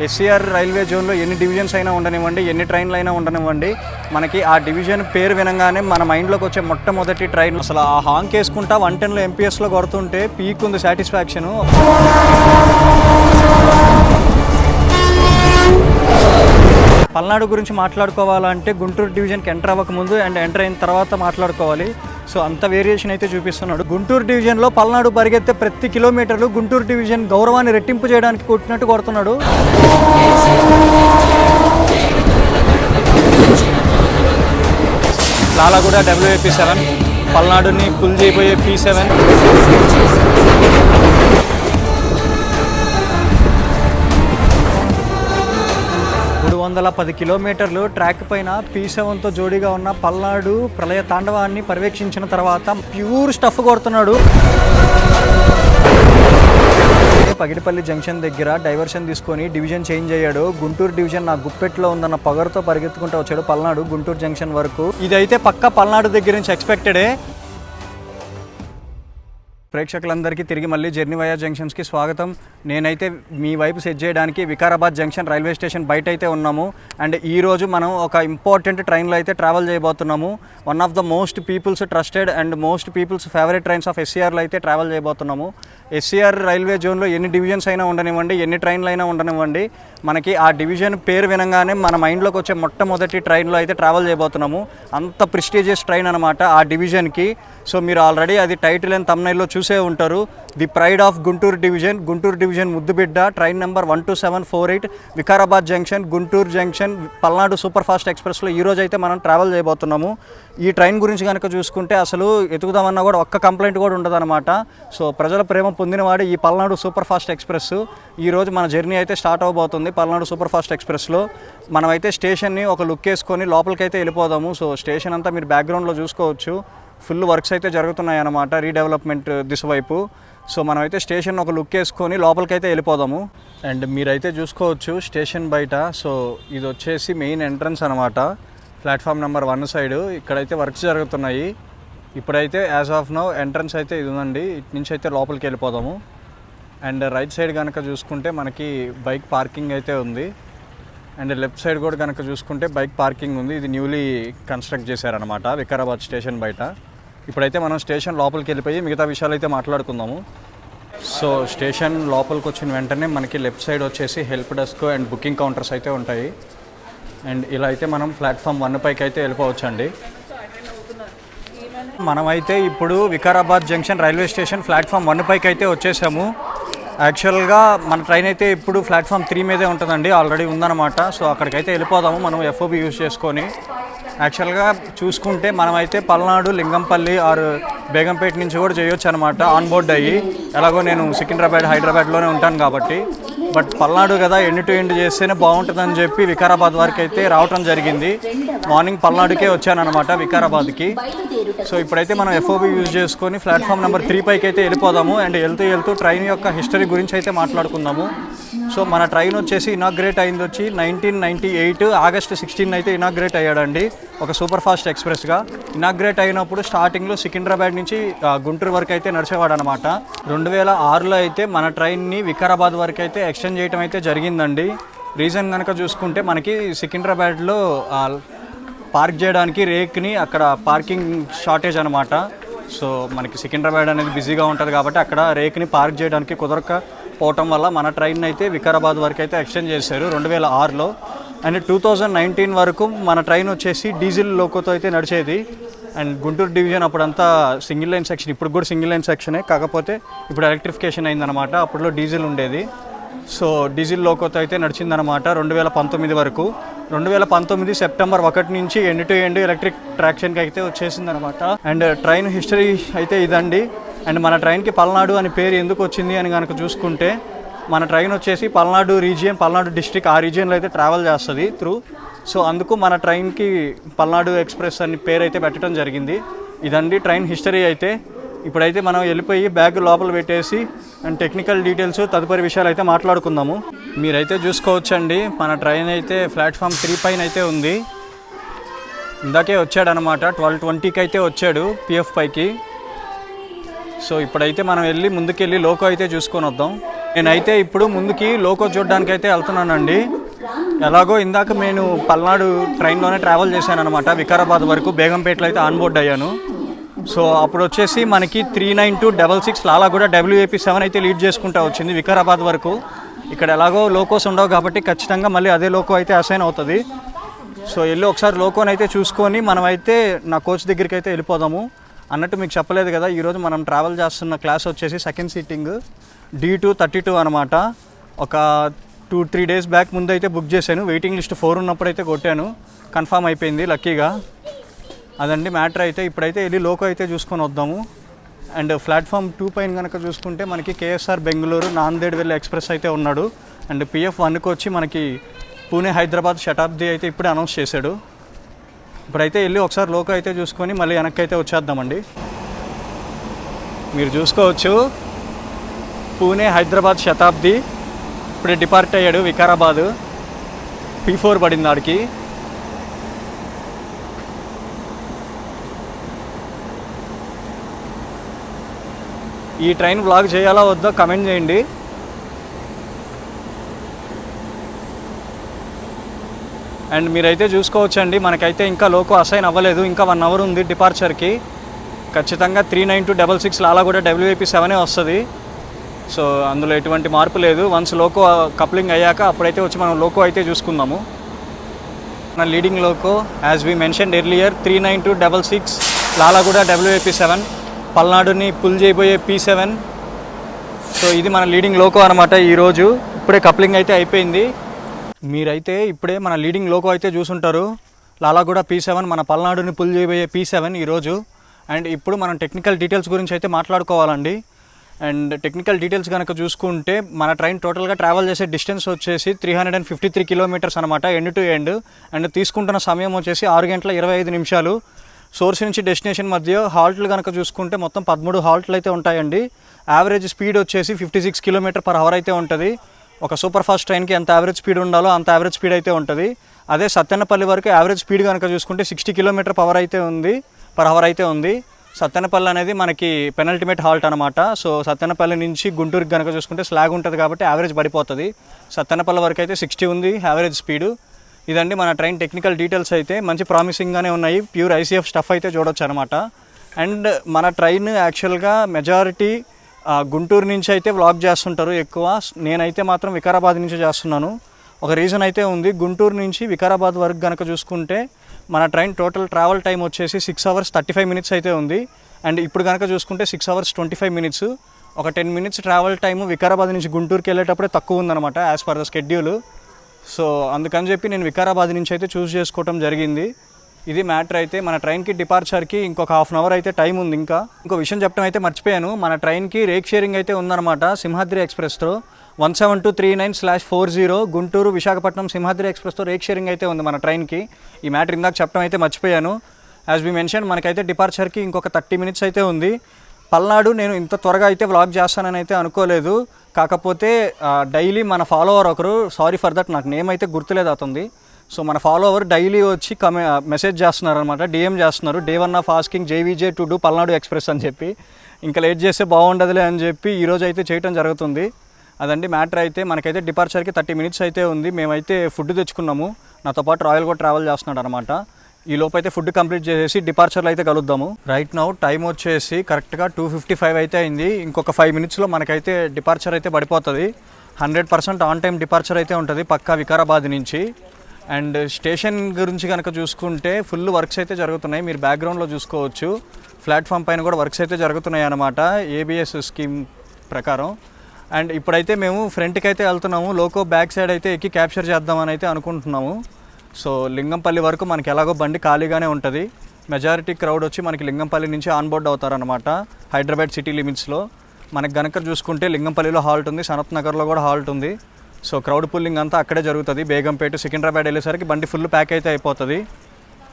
SCR railway జోన్లో ఎన్ని divisions అయినా ఉండనివ్వండి, ఎన్ని ట్రైన్లు అయినా ఉండనివ్వండి, మనకి ఆ డివిజన్ పేరు వినగానే మన మైండ్లోకి వచ్చే మొట్టమొదటి ట్రైన్ అసలు ఆ హాంక్ వేసుకుంటా 110లో ఎంపీఎస్లో కొడుతుంటే పీక్ ఉంది సాటిస్ఫాక్షను. పల్నాడు గురించి మాట్లాడుకోవాలంటే గుంటూరు డివిజన్కి ఎంటర్ అవ్వకముందు అండ్ ఎంటర్ అయిన తర్వాత మాట్లాడుకోవాలి. సో అంత వేరియేషన్ అయితే చూపిస్తున్నాడు. గుంటూరు డివిజన్లో పల్నాడు పరిగెత్తే ప్రతి కిలోమీటర్లు గుంటూరు డివిజన్ గౌరవాన్ని రెట్టింపు చేయడానికి కొట్టినట్టు కొడుతున్నాడు. లాలాగూడ WAP7, పల్నాడుని పుల్ చేయబోయే P7. 310 కిలోమీటర్లు ట్రాక్ పైన P7తో జోడీగా ఉన్న పల్నాడు ప్రళయ తాండవాన్ని పర్యవేక్షించిన తర్వాత ప్యూర్ స్టఫ్ కొడుతున్నాడు. పగిడిపల్లి జంక్షన్ దగ్గర డైవర్షన్ తీసుకొని డివిజన్ చేంజ్ అయ్యాడు. గుంటూరు డివిజన్ నా గుప్పెట్లో ఉందన్న పగరుతో పరిగెత్తుకుంటూ వచ్చాడు పల్నాడు గుంటూరు జంక్షన్ వరకు. ఇదైతే పక్క పల్నాడు దగ్గర నుంచి ఎక్స్పెక్టెడే. ప్రేక్షకులందరికీ తిరిగి మళ్ళీ జర్నీ వయా జంక్షన్స్కి స్వాగతం. నేనైతే మీ వైపు సెట్ చేయడానికి వికారాబాద్ జంక్షన్ రైల్వే స్టేషన్ బయట అయితే ఉన్నాము. అండ్ ఈరోజు మనం ఒక ఇంపార్టెంట్ ట్రైన్లో అయితే ట్రావెల్ చేయబోతున్నాము. One of the most people's trusted and most people's favourite trains of ఎస్సీఆర్లో అయితే ట్రావెల్ చేయబోతున్నాము. ఎస్సీఆర్ రైల్వే జోన్లో ఎన్ని డివిజన్స్ అయినా ఉండనివ్వండి, ఎన్ని ట్రైన్లు అయినా ఉండనివ్వండి, మనకి ఆ డివిజన్ పేరు వినగానే మన మైండ్లోకి వచ్చే మొట్టమొదటి ట్రైన్లో అయితే ట్రావెల్ చేయబోతున్నాము. అంత ప్రెస్టీజియస్ ట్రైన్ అనమాట ఆ డివిజన్కి. సో మీరు ఆల్రెడీ అది టైటిల్ అండ్ థంబ్నెయిల్లో చూసే ఉంటారు. The pride of Guntur division, Guntur division ముద్దుబిడ్డ, train number 12748 Vikarabad junction, Guntur junction, Palnadu super fast ఎక్స్ప్రెస్లో ఈరోజు అయితే మనం ట్రావెల్ చేయబోతున్నాము. ఈ ట్రైన్ గురించి కనుక చూసుకుంటే అసలు ఎతుకుదామన్నా కూడా ఒక్క కంప్లైంట్ కూడా ఉండదన్నమాట. సో ప్రజల ప్రేమ పొందినవాడు ఈ పల్నాడు సూపర్ ఫాస్ట్ ఎక్స్ప్రెస్. ఈరోజు మన జర్నీ అయితే స్టార్ట్ అవబోతుంది పల్నాడు సూపర్ ఫాస్ట్ ఎక్స్ప్రెస్లో. మనమైతే స్టేషన్ని ఒక లుక్ వేసుకొని లోపలికైతే వెళ్ళిపోదాము. సో స్టేషన్ అంతా మీరు బ్యాక్గ్రౌండ్లో చూసుకోవచ్చు. ఫుల్ వర్క్స్ అయితే జరుగుతున్నాయి అన్నమాట రీడెవలప్మెంట్ దిశ వైపు. సో మనమైతే స్టేషన్ ఒక లుక్ వేసుకొని లోపలికైతే వెళ్ళిపోదాము. అండ్ మీరైతే చూసుకోవచ్చు స్టేషన్ బయట. సో ఇది వచ్చేసి మెయిన్ ఎంట్రన్స్ అనమాట, ప్లాట్ఫామ్ నెంబర్ 1 సైడ్. ఇక్కడైతే వర్క్స్ జరుగుతున్నాయి. ఇప్పుడైతే యాజ్ ఆఫ్ నౌ ఎంట్రన్స్ అయితే ఇది ఉందండి. ఇటు నుంచి అయితే లోపలికి వెళ్ళిపోదాము. అండ్ రైట్ సైడ్ కనుక చూసుకుంటే మనకి బైక్ పార్కింగ్ అయితే ఉంది. అండ్ లెఫ్ట్ సైడ్ కూడా కనుక చూసుకుంటే బైక్ పార్కింగ్ ఉంది. ఇది న్యూలీ కన్స్ట్రక్ట్ చేశారనమాట వికారాబాద్ స్టేషన్ బయట. ఇప్పుడైతే మనం స్టేషన్ లోపలికి వెళ్ళిపోయి మిగతా విషయాలు అయితే మాట్లాడుకుందాము. సో స్టేషన్ లోపలికి వచ్చిన వెంటనే మనకి లెఫ్ట్ సైడ్ వచ్చేసి help desk and booking counters అయితే ఉంటాయి. అండ్ ఇలా అయితే మనం ప్లాట్ఫామ్ 1 పైకి అయితే వెళ్ళిపోవచ్చండి. మనమైతే ఇప్పుడు Vikarabad junction railway station platform 1 పైకి అయితే వచ్చేసాము. యాక్చువల్గా మన ట్రైన్ అయితే ఇప్పుడు ప్లాట్ఫామ్ 3 మీదే ఉంటుందండి, ఆల్రెడీ ఉందన్నమాట. సో అక్కడికైతే వెళ్ళిపోదాము మనం FOB యూజ్ చేసుకొని. యాక్చువల్గా చూసుకుంటే మనమైతే పల్నాడు, లింగంపల్లి ఆర్ బేగంపేట నుంచి కూడా చేయొచ్చు అనమాట ఆన్ బోర్డ్ అయ్యి. ఎలాగో నేను సికింద్రాబాద్, హైదరాబాద్లోనే ఉంటాను కాబట్టి. బట్ పల్నాడు కదా ఎండ్ టు ఎండ్ చేస్తేనే బాగుంటుందని చెప్పి వికారాబాద్ వరకు అయితే రావటం జరిగింది. మార్నింగ్ పల్నాడుకే వచ్చానమాట వికారాబాద్కి. సో ఇప్పుడైతే మనం FOB యూజ్ చేసుకొని ప్లాట్ఫామ్ నెంబర్ 3 పైకి అయితే వెళ్ళిపోదాము. అండ్ వెళ్తూ ట్రైన్ యొక్క హిస్టరీ గురించి అయితే మాట్లాడుకుందాము. సో మన ట్రైన్ వచ్చేసి ఇనాగ్రేట్ అయింది వచ్చి 1998 ఆగస్ట్ 16 అయితే ఇనాగ్రేట్ అయ్యాడండి ఒక సూపర్ ఫాస్ట్ ఎక్స్ప్రెస్గా. ఇనాగ్రేట్ అయినప్పుడు స్టార్టింగ్లో సికింద్రాబాద్ నుంచి గుంటూరు వరకు అయితే నడిచేవాడు అనమాట. 2006లో అయితే మన ట్రైన్ని వికారాబాద్ వరకు అయితే ఎక్స్టెండ్ చేయడం అయితే జరిగిందండి. రీజన్ కనుక చూసుకుంటే మనకి సికింద్రాబాద్లో పార్క్ చేయడానికి రేక్ని అక్కడ పార్కింగ్ షార్టేజ్ అనమాట. సో మనకి సికింద్రాబాద్ అనేది బిజీగా ఉంటుంది కాబట్టి అక్కడ రేక్ని పార్క్ చేయడానికి కుదరకపోవటం వల్ల మన ట్రైన్ అయితే వికారాబాద్ వరకు అయితే ఎక్స్టెండ్ చేశారు 2006లో. అండ్ 2019 వరకు మన ట్రైన్ వచ్చేసి డీజిల్ లోకోతో అయితే నడిచేది. అండ్ గుంటూరు డివిజన్ అప్పుడంతా సింగిల్ లైన్ సెక్షన్, ఇప్పుడు కూడా సింగిల్ లైన్ సెక్షనే, కాకపోతే ఇప్పుడు ఎలక్ట్రిఫికేషన్ అయిందనమాట. అప్పుడులో డీజిల్ ఉండేది. సో డీజిల్ లోకోతో అయితే నడిచిందనమాట 2019 వరకు. 2019 సెప్టెంబర్ 1 నుంచి ఎండ్ టు ఎండ్ ఎలక్ట్రిక్ ట్రాక్షన్కి అయితే వచ్చేసిందనమాట. అండ్ ట్రైన్ హిస్టరీ అయితే ఇదండి. అండ్ మన ట్రైన్కి పల్నాడు అని పేరు ఎందుకు వచ్చింది అని కనుక చూసుకుంటే, మన ట్రైన్ వచ్చేసి పల్నాడు రీజియన్, పల్నాడు డిస్ట్రిక్ట్ ఆ రీజియన్లో అయితే ట్రావెల్ చేస్తుంది త్రూ. సో అందుకు మన ట్రైన్కి పల్నాడు ఎక్స్ప్రెస్ అని పేరు అయితే పెట్టడం జరిగింది. ఇదండి ట్రైన్ హిస్టరీ అయితే. ఇప్పుడైతే మనం వెళ్ళిపోయి బ్యాగ్ లోపల పెట్టేసి అండ్ టెక్నికల్ డీటెయిల్స్ తదుపరి విషయాలు అయితే మాట్లాడుకుందాము. మీరైతే చూసుకోవచ్చండి మన ట్రైన్ అయితే ప్లాట్ఫామ్ 3 పైన అయితే ఉంది. ఇందాకే వచ్చాడనమాట 12:20కి అయితే వచ్చాడు PF పైకి. సో ఇప్పుడైతే మనం వెళ్ళి ముందుకెళ్ళి లోకో అయితే చూసుకొని వద్దాం. నేనైతే ఇప్పుడు ముందుకి లోకో చూడడానికి అయితే వెళ్తున్నానండి. ఎలాగో ఇందాక నేను పల్నాడు ట్రైన్లోనే ట్రావెల్ చేశాను అనమాట. వికారాబాద్ వరకు బేగంపేటలో అయితే ఆన్బోర్డ్ అయ్యాను. సో అప్పుడు వచ్చేసి మనకి 39266 లాలాగూడ WAP7 అయితే లీడ్ చేసుకుంటూ వచ్చింది వికారాబాద్ వరకు. ఇక్కడ ఎలాగో లోకోస్ ఉండవు కాబట్టి ఖచ్చితంగా మళ్ళీ అదే లోకో అయితే అసైన్ అవుతుంది. సో వెళ్ళి ఒకసారి లోకోని అయితే చూసుకొని మనమైతే నా కోచ్ దగ్గరికి అయితే వెళ్ళిపోదాము. అన్నట్టు మీకు చెప్పలేదు కదా, ఈరోజు మనం ట్రావెల్ చేస్తున్న క్లాస్ వచ్చేసి సెకండ్ సీటింగ్ D232 అనమాట. ఒక 2-3 డేస్ బ్యాక్ ముందు అయితే బుక్ చేశాను. వెయిటింగ్ లిస్ట్ 4 ఉన్నప్పుడు అయితే కొట్టాను, కన్ఫామ్ అయిపోయింది లక్కీగా. అదండి మ్యాటర్. అయితే ఇప్పుడైతే వెళ్ళి లోకో అయితే చూసుకొని వద్దాము. అండ్ ప్లాట్ఫామ్ 2 పైన కనుక చూసుకుంటే మనకి KSR బెంగళూరు నాందేడ్ వెళ్ళే ఎక్స్ప్రెస్ అయితే ఉన్నాడు. అండ్ PF1కి వచ్చి మనకి పూణే హైదరాబాద్ శతాబ్ది అయితే ఇప్పుడే అనౌన్స్ చేశాడు. ఇప్పుడైతే వెళ్ళి ఒకసారి లోకో అయితే చూసుకొని మళ్ళీ వెనక్కి అయితే వచ్చేద్దామండి. మీరు చూసుకోవచ్చు పూణే హైదరాబాద్ శతాబ్ది ఇప్పుడే డిపార్ట్ అయ్యాడు వికారాబాద్. P4 పడింది ఆడికి. ఈ ట్రైన్ వ్లాగ్ చేయాలా వద్దో కమెంట్ చేయండి. అండ్ మీరైతే చూసుకోవచ్చండి, మనకైతే ఇంకా లోకో అసైన్ అవ్వలేదు. ఇంకా 1 అవర్ ఉంది డిపార్చర్కి. ఖచ్చితంగా 39266 లాలాగూడ WAP7 వస్తుంది. సో అందులో ఎటువంటి మార్పు లేదు. వన్స్ లోకో కప్లింగ్ అయ్యాక అప్పుడైతే వచ్చి మనం లోకో అయితే చూసుకుందాము. మన leading loco as we mention earlier 39266 Lalaguda WAP7, పల్నాడుని పుల్ చేయబోయే P7. సో ఇది మన లీడింగ్ లోకో అనమాట. ఈరోజు ఇప్పుడే కప్లింగ్ అయితే అయిపోయింది. మీరైతే ఇప్పుడే మన లీడింగ్ లోకో అయితే చూసుంటారు. లాలాగూడ P7 మన పల్నాడుని పుల్ చేయబోయే P7 ఈరోజు. అండ్ ఇప్పుడు మనం టెక్నికల్ డీటెయిల్స్ గురించి అయితే మాట్లాడుకోవాలండి. అండ్ టెక్నికల్ డీటెయిల్స్ కనుక చూసుకుంటే మన ట్రైన్ టోటల్గా ట్రావెల్ చేసే డిస్టెన్స్ వచ్చేసి 353 కిలోమీటర్స్ అనమాట, ఎండ్ టు ఎండ్. అండ్ తీసుకుంటున్న సమయం వచ్చేసి 6 గంటల 25 నిమిషాలు. సోర్స్ నుంచి డెస్టినేషన్ మధ్య హాల్ట్లు కనుక చూసుకుంటే మొత్తం 13 హాల్ట్లు అయితే ఉంటాయండి. యావరేజ్ స్పీడ్ వచ్చేసి 56 km/h అయితే ఉంటుంది. ఒక సూపర్ ఫాస్ట్ ట్రైన్కి ఎంత యావరేజ్ స్పీడ్ ఉండాలో అంత యావరేజ్ స్పీడ్ అయితే ఉంటుంది. అదే సత్తెనపల్లి వరకు యావరేజ్ స్పీడ్ కనుక చూసుకుంటే 60 km/h అయితే ఉంది. సత్తెనపల్లి అనేది మనకి పెనల్టిమేట్ హాల్ట్ అనమాట. సో సత్తెనపల్లి నుంచి గుంటూరుకి కనుక చూసుకుంటే స్లాగ్ ఉంటుంది కాబట్టి యావరేజ్ పడిపోతుంది. సత్తెనపల్లి వరకు అయితే 60 ఉంది యావరేజ్ స్పీడు. ఇదండి మన ట్రైన్ టెక్నికల్ డీటెయిల్స్. అయితే మంచి ప్రామిసింగ్గానే ఉన్నాయి. ప్యూర్ ICF స్టఫ్ అయితే చూడొచ్చు అనమాట. అండ్ మన ట్రైన్ యాక్చువల్గా మెజారిటీ గుంటూరు నుంచి అయితే వ్లాగ్ చేస్తుంటారు ఎక్కువ. నేనైతే మాత్రం వికారాబాద్ నుంచి చేస్తున్నాను. ఒక రీజన్ అయితే ఉంది. గుంటూరు నుంచి వికారాబాద్ వరకు కనుక చూసుకుంటే మన ట్రైన్ టోటల్ ట్రావెల్ టైం వచ్చేసి 6 hours 35 minutes అయితే ఉంది. అండ్ ఇప్పుడు కనుక చూసుకుంటే 6 hours 25 minutes. ఒక 10 minutes ట్రావెల్ టైము వికారాబాద్ నుంచి గుంటూరుకి వెళ్ళేటప్పుడే తక్కువ ఉందన్నమాట as per the schedule. So అందుకని చెప్పి నేను వికారాబాద్ నుంచి అయితే చూస్ చేసుకోవడం జరిగింది. ఇది మ్యాటర్. అయితే మన ట్రైన్కి డిపార్చర్కి ఇంకొక 1/2 hour అయితే టైం ఉంది. ఇంకో విషయం చెప్పడం అయితే మర్చిపోయాను. మన ట్రైన్కి రేక్ షేరింగ్ అయితే ఉందన్నమాట. సింహాద్రి ఎక్స్ప్రెస్తో 17239/40 గుంటూరు విశాఖపట్నం సింహాద్రి ఎక్స్ప్రెస్తో రేక్ షేరింగ్ అయితే ఉంది మన ట్రైన్కి. ఈ మ్యాటర్ ఇందాక చెప్పడం అయితే మర్చిపోయాను. యాజ్ వి మెన్షన్ మనకైతే డిపార్చర్కి ఇంకొక 30 minutes అయితే ఉంది. పల్నాడు నేను ఇంత త్వరగా అయితే వ్లాగ్ చేస్తానని అయితే అనుకోలేదు. కాకపోతే డైలీ మన ఫాలోవర్ ఒకరు, సారీ ఫర్ దట్ నాకు నేమ్ అయితే గుర్తులేదు అతనిది. సో మన ఫాలోవర్ డైలీ వచ్చి మెసేజ్ చేస్తున్నారు అనమాట, DM చేస్తున్నారు. Day 1 of asking JVJ to do Palnadu express అని చెప్పి. ఇంకా లేట్ చేస్తే బాగుండదులే అని చెప్పి ఈరోజు అయితే చేయడం జరుగుతుంది. అదండి మ్యాటర్. అయితే మనకైతే డిపార్చర్కి 30 minutes అయితే ఉంది. మేమైతే ఫుడ్ తెచ్చుకున్నాము. నాతో పాటు రాయల్ కూడా ట్రావెల్ చేస్తున్నాడు అనమాట. ఈ లోపు అయితే ఫుడ్ కంప్లీట్ చేసేసి డిపార్చర్లో అయితే కలుద్దాము. రైట్ నౌ టైం వచ్చేసి కరెక్ట్గా 2:55 అయితే అయింది. ఇంకొక 5 minutesలో మనకైతే డిపార్చర్ అయితే పడిపోతుంది. 100% ఆన్ టైం డిపార్చర్ అయితే ఉంటుంది పక్కా వికారాబాద్ నుంచి. అండ్ స్టేషన్ గురించి కనుక చూసుకుంటే ఫుల్ వర్క్స్ అయితే జరుగుతున్నాయి. మీరు బ్యాక్గ్రౌండ్లో చూసుకోవచ్చు. ప్లాట్ఫామ్ పైన కూడా వర్క్స్ అయితే జరుగుతున్నాయి అన్నమాట ABS స్కీమ్ ప్రకారం. అండ్ ఇప్పుడైతే మేము ఫ్రంట్కి అయితే వెళ్తున్నాము. లోకో బ్యాక్ సైడ్ అయితే ఎక్కి క్యాప్చర్ చేద్దామని అయితే అనుకుంటున్నాము. సో లింగంపల్లి వరకు మనకి ఎలాగో బండి ఖాళీగానే ఉంటుంది. మెజారిటీ క్రౌడ్ వచ్చి మనకి లింగంపల్లి నుంచి ఆన్బోర్డ్ అవుతారనమాట హైదరాబాద్ సిటీ లిమిట్స్లో. మనకి గనక చూసుకుంటే లింగంపల్లిలో హాల్ట్ ఉంది, సనత్ నగర్లో కూడా హాల్ట్ ఉంది. సో క్రౌడ్ పుల్లింగ్ అంతా అక్కడే జరుగుతుంది. బేగంపేట సికింద్రాబాద్ వెళ్ళేసరికి బండి ఫుల్ ప్యాక్ అయితే అయిపోతుంది.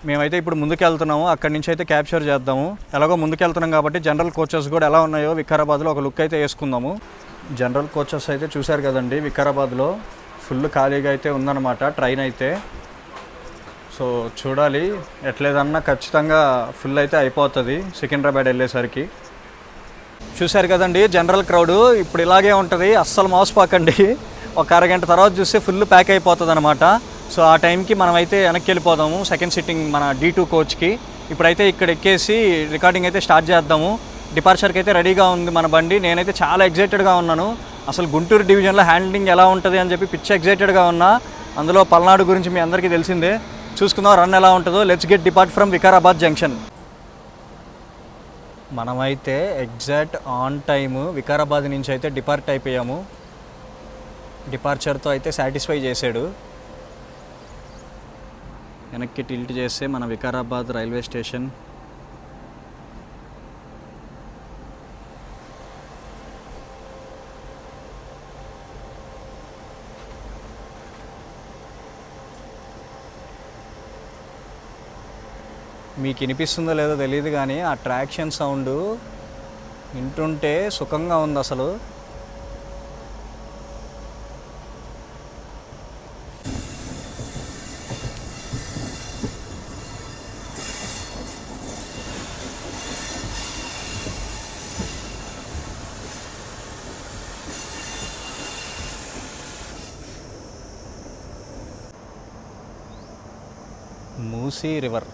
మేమైతే ఇప్పుడు ముందుకు వెళ్తున్నాము. అక్కడి నుంచి అయితే క్యాప్చర్ చేద్దాము. ఎలాగో ముందుకు వెళ్తున్నాం కాబట్టి జనరల్ కోచెస్ కూడా ఎలా ఉన్నాయో వికారాబాద్లో ఒక లుక్ అయితే వేసుకుందాము. జనరల్ కోచెస్ అయితే చూశారు కదండి, వికారాబాద్లో ఫుల్ ఖాళీగా అయితే ఉందన్నమాట ట్రైన్ అయితే. సో చూడాలి, ఎట్లేదన్నా ఖచ్చితంగా ఫుల్ అయితే అయిపోతుంది సికింద్రాబాద్ వెళ్ళేసరికి. చూశారు కదండి జనరల్ క్రౌడ్. ఇప్పుడు ఇలాగే ఉంటుంది, అస్సలు మోసపోకండి. ఒక అరగంట తర్వాత చూస్తే ఫుల్ ప్యాక్ అయిపోతుంది అనమాట. సో ఆ టైంకి మనమైతే వెనక్కి వెళ్ళిపోదాము సెకండ్ సిట్టింగ్ మన D2 కోచ్కి. ఇప్పుడైతే ఇక్కడ ఎక్కేసి రికార్డింగ్ అయితే స్టార్ట్ చేద్దాము. డిపార్చర్కి అయితే రెడీగా ఉంది మన బండి. నేనైతే చాలా ఎగ్జైటెడ్గా ఉన్నాను. అసలు గుంటూరు డివిజన్లో హ్యాండ్లింగ్ ఎలా ఉంటుంది అని చెప్పి పిచ్చి ఎగ్జైటెడ్గా ఉన్నా. అందులో పల్నాడు గురించి మీ అందరికీ తెలిసిందే. చూసుకుందాం రన్ ఎలా ఉంటుందో. Let's get depart from Vikarabad junction. మనమైతే ఎగ్జాక్ట్ ఆన్ టైము వికారాబాద్ నుంచి అయితే డిపార్ట్ అయిపోయాము. డిపార్చర్తో అయితే సాటిస్ఫై చేశాడు. వెనక్కి టిల్ట్ చేస్తే మన వికారాబాద్ రైల్వే స్టేషన్. మీకు వినిపిస్తుందో లేదో తెలియదు కానీ ఆ ట్రాక్షన్ సౌండ్ వింటుంటే సుఖంగా ఉంది అసలు. మూసీ రివర్.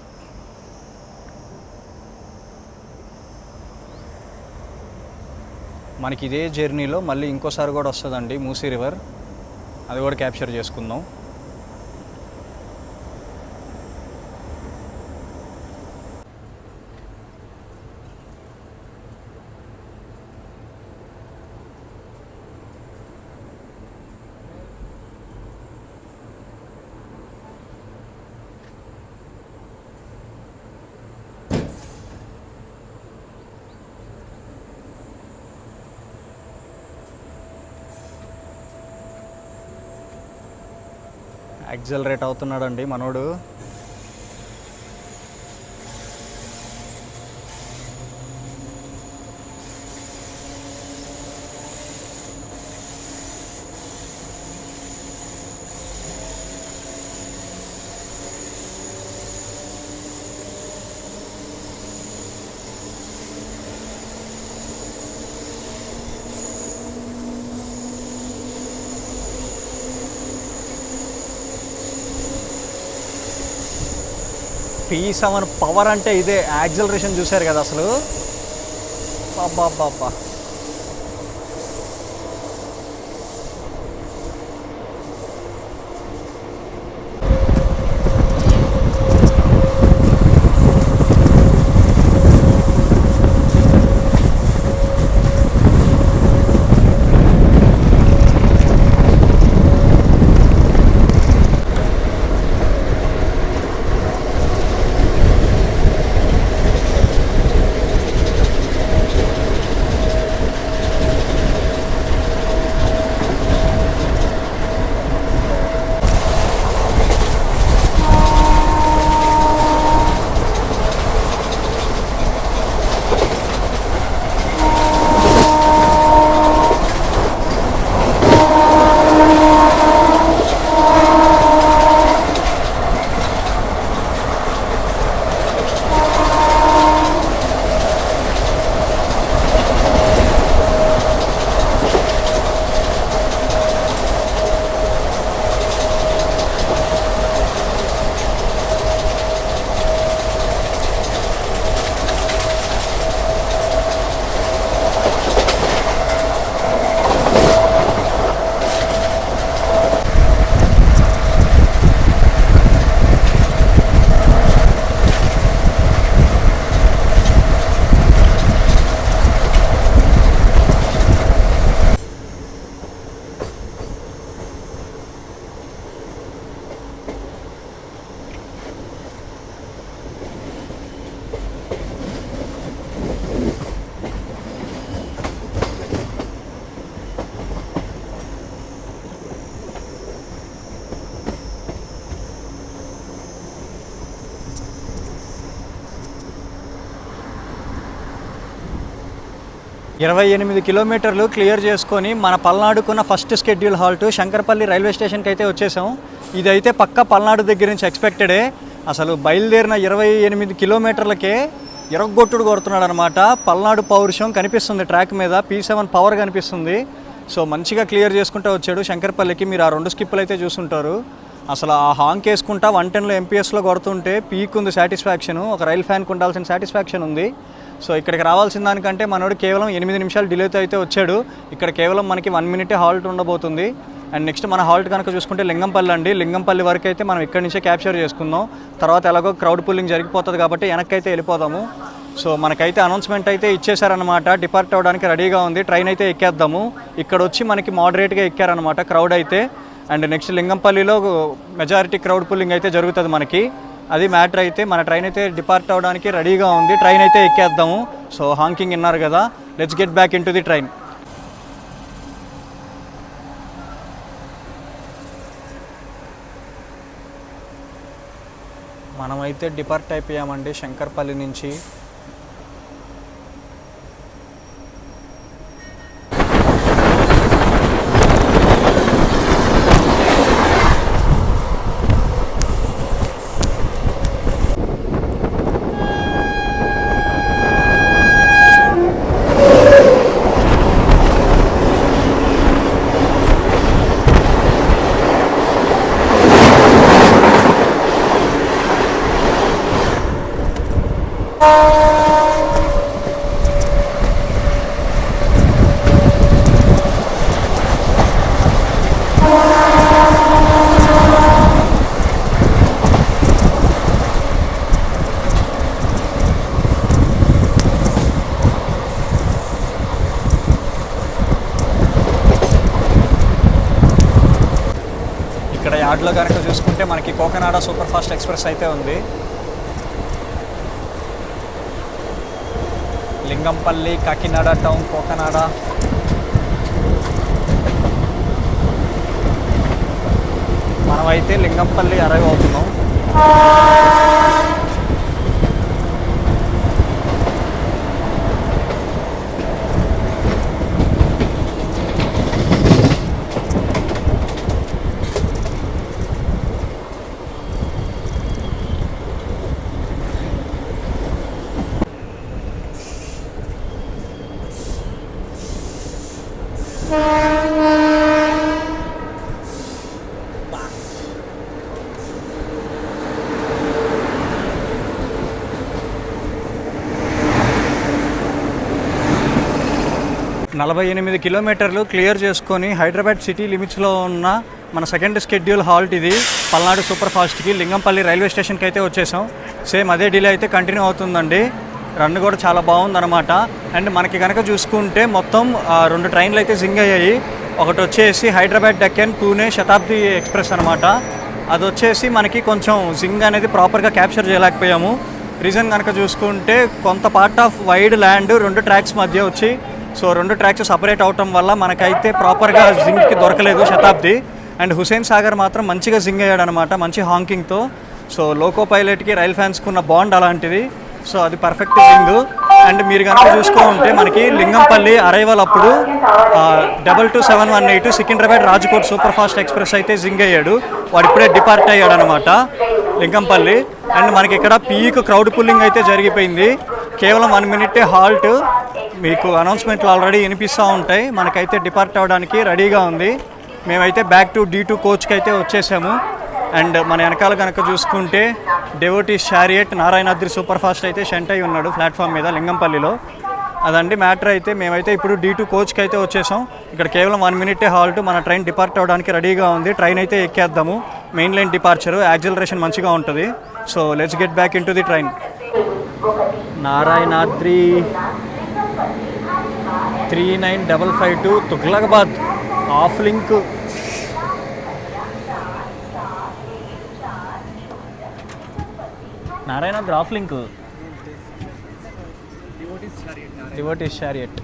మనకి ఇదే జర్నీలో మళ్ళీ ఇంకోసారి కూడా వస్తుందండి మూసీ రివర్. అది కూడా క్యాప్చర్ చేసుకుందాం. యాక్సలరేట్ అవుతున్నాడండి మనోడు. P7 పవర్ అంటే ఇదే. యాక్సలరేషన్ చూశారు కదా అసలు. బాబా ఇరవై 28 కిలోమీటర్లు క్లియర్ చేసుకొని మన పల్నాడుకున్న first schedule halt Shankarpalli railway స్టేషన్కి అయితే వచ్చేసాం. ఇదైతే పక్క పల్నాడు దగ్గర నుంచి ఎక్స్పెక్టెడే. అసలు బయలుదేరిన 28 కిలోమీటర్లకే ఇరగొట్టుడు కొడుతున్నాడు అనమాట. పల్నాడు పౌరుషం కనిపిస్తుంది ట్రాక్ మీద, P7 పవర్ కనిపిస్తుంది. సో మంచిగా క్లియర్ చేసుకుంటూ వచ్చాడు శంకర్పల్లికి. మీరు ఆ 2 స్కిప్పులు అయితే చూసుంటారు. అసలు ఆ హాంక్ వేసుకుంటా 110లో MPSలో కొడుతుంటే పీక్ ఉంది సాటిస్ఫాక్షన్. ఒక రైల్ ఫ్యాన్కి ఉండాల్సిన సాటిస్ఫాక్షన్ ఉంది. సో ఇక్కడికి రావాల్సిన దానికంటే మనోడు కేవలం 8 నిమిషాలు డిలేతో అయితే వచ్చాడు. ఇక్కడ కేవలం మనకి 1 మినిటే హాల్ట్ ఉండబోతుంది. అండ్ నెక్స్ట్ మన హాల్ట్ కనుక చూసుకుంటే లింగంపల్లి అండి. లింగంపల్లి వరకు అయితే మనం ఇక్కడి నుంచే క్యాప్చర్ చేసుకుందాం. తర్వాత ఎలాగో క్రౌడ్ పుల్లింగ్ జరిగిపోతుంది కాబట్టి వెనక్కి అయితే వెళ్ళిపోదాము. సో మనకైతే అనౌన్స్మెంట్ అయితే ఇచ్చేసారనమాట. డిపార్ట్ అవ్వడానికి రెడీగా ఉంది. ట్రైన్ అయితే ఎక్కేద్దాము. ఇక్కడ వచ్చి మనకి మోడరేట్గా ఎక్కారనమాట క్రౌడ్ అయితే. అండ్ నెక్స్ట్ లింగంపల్లిలో మెజారిటీ క్రౌడ్ పుల్లింగ్ అయితే జరుగుతుంది మనకి. అది మ్యాటర్ అయితే మన ట్రైన్ అయితే డిపార్ట్ అవ్వడానికి రెడీగా ఉంది. ట్రైన్ అయితే ఎక్కేద్దాము. సో హాంకింగ్ విన్నారు కదా, let's get back in to the train. మనమైతే డిపార్ట్ అయిపోయామండి శంకర్పల్లి నుంచి. ఇక్కడ యార్డ్లో కనుక చూసుకుంటే మనకి కోకనాడ సూపర్ ఫాస్ట్ ఎక్స్ప్రెస్ అయితే ఉంది. లింగంపల్లి, కాకినాడ టౌన్, కోకనాడ. మనమైతే లింగంపల్లి అరైవ్ అవుతున్నాం. నలభై 8 కిలోమీటర్లు క్లియర్ చేసుకొని హైదరాబాద్ సిటీ లిమిట్స్లో ఉన్న మన సెకండ్ షెడ్యూల్ హాల్ట్ ఇది. పల్నాడు సూపర్ ఫాస్ట్కి లింగంపల్లి రైల్వే స్టేషన్కి అయితే వచ్చేసాం. సేమ్ అదే డిలే అయితే కంటిన్యూ అవుతుందండి. రన్ కూడా చాలా బాగుందన్నమాట. అండ్ మనకి కనుక చూసుకుంటే మొత్తం 2 ట్రైన్లు అయితే జింగ్ అయ్యాయి. ఒకటి వచ్చేసి హైదరాబాద్ డెక్కన్ పూణే శతాబ్ది ఎక్స్ప్రెస్ అనమాట. అది వచ్చేసి మనకి కొంచెం జింగ్ అనేది ప్రాపర్గా క్యాప్చర్ చేయలేకపోయాము. రీజన్ కనుక చూసుకుంటే కొంత part of wide land 2 tracks మధ్య వచ్చి, సో 2 ట్రాక్స్ సపరేట్ అవటం వల్ల మనకైతే ప్రాపర్గా జింగ్కి దొరకలేదు శతాబ్ది. అండ్ హుసేన్ సాగర్ మాత్రం మంచిగా జింగ్ అయ్యాడు అనమాట, మంచి హాంకింగ్తో. సో లోకో పైలట్కి రైల్ ఫ్యాన్స్కి ఉన్న బాండ్ అలాంటిది. సో అది పర్ఫెక్ట్ జింగ్. అండ్ మీరు కనుక చూసుకుంటే మనకి లింగంపల్లి అరైవల్ అప్పుడు 22718 Secunderabad Rajkot super fast express అయితే జింగ్ అయ్యాడు. వాడు ఇప్పుడే డిపార్ట్ అయ్యాడు అనమాట లింగంపల్లి. అండ్ మనకి ఇక్కడ పీక్ క్రౌడ్ పుల్లింగ్ అయితే జరిగిపోయింది. కేవలం 1 మినిటే హాల్ట్. మీకు అనౌన్స్మెంట్లు ఆల్రెడీ వినిపిస్తూ ఉంటాయి. మనకైతే డిపార్ట్ అవ్వడానికి రెడీగా ఉంది. మేమైతే బ్యాక్ టు D2 కోచ్కి అయితే వచ్చేసాము. అండ్ మన వెనకాల కనుక చూసుకుంటే devotees chariot Narayanadri super fast అయితే షెంట్ అయి ఉన్నాడు ప్లాట్ఫామ్ మీద లింగంపల్లిలో. అదండి మ్యాటర్. అయితే మేమైతే ఇప్పుడు D2 కోచ్కి అయితే వచ్చేసాం. ఇక్కడ కేవలం 1 మినిటే హాల్ట్. మన ట్రైన్ డిపార్ట్ అవ్వడానికి రెడీగా ఉంది. ట్రైన్ అయితే ఎక్కేద్దాము. మెయిన్ లైన్ డిపార్చరు, యాక్సిలరేషన్ మంచిగా ఉంటుంది. So let's get back in to the train. Narayanadri 39552 Tughlakabad of link. Narayanadri of link, devotees chariot.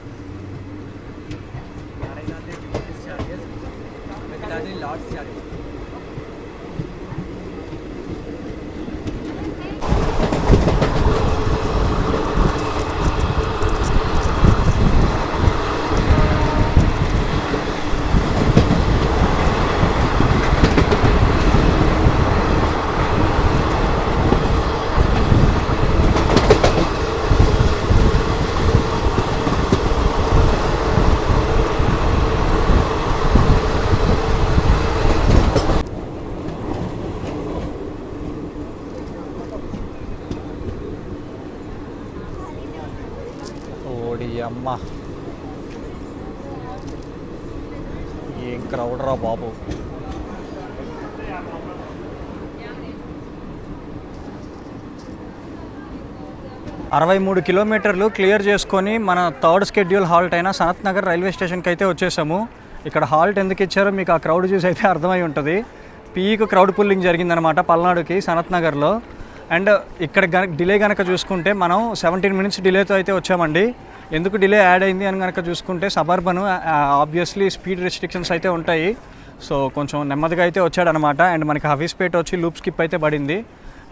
ఈ అమ్మ ఏం క్రౌడ్ రా బాబు. అరవై 63 కిలోమీటర్లు క్లియర్ చేసుకొని మన థర్డ్ స్కెడ్యూల్ హాల్ట్ అయిన సనత్ నగర్ రైల్వే స్టేషన్కి అయితే వచ్చేసాము. ఇక్కడ హాల్ట్ ఎందుకు ఇచ్చారో మీకు ఆ క్రౌడ్ చూసి అయితే అర్థమై ఉంటుంది. పీక్ క్రౌడ్ పుల్లింగ్ జరిగిందనమాట పల్నాడుకి సనత్ నగర్లో. అండ్ ఇక్కడ డిలే కనుక చూసుకుంటే మనం 17 మినిట్స్ డిలేతో అయితే వచ్చామండి. ఎందుకు డిలే యాడ్ అయింది అని కనుక చూసుకుంటే సబర్బను ఆబ్వియస్లీ స్పీడ్ రెస్ట్రిక్షన్స్ అయితే ఉంటాయి. సో కొంచెం నెమ్మదిగా అయితే వచ్చాడనమాట. అండ్ మనకి హఫీస్పేట వచ్చి లూప్ స్కిప్ అయితే పడింది.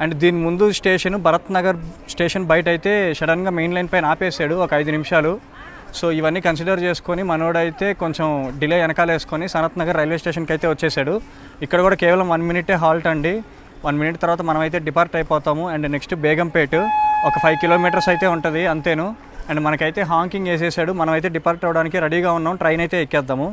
అండ్ దీని ముందు స్టేషన్ భరత్ నగర్ స్టేషన్ బయట అయితే సడన్గా మెయిన్ లైన్ పైన ఆపేసాడు ఒక 5 నిమిషాలు. సో ఇవన్నీ కన్సిడర్ చేసుకొని మనోడైతే కొంచెం డిలే వెనకాల వేసుకొని సనత్ నగర్ రైల్వే స్టేషన్కి అయితే వచ్చేసాడు. ఇక్కడ కూడా కేవలం 1 మినిటే హాల్ట్ అండి. 1 మినిట్ తర్వాత మనం అయితే డిపార్ట్ అయిపోతాము. అండ్ నెక్స్ట్ బేగంపేట్ ఒక 5 కిలోమీటర్స్ అయితే ఉంటుంది అంతేను. అండ్ మనకైతే హాంకింగ్ వేసేసాడు. మనం అయితే డిపార్ట్ అవ్వడానికి రెడీగా ఉన్నాం. ట్రైన్ అయితే ఎక్కేద్దాము.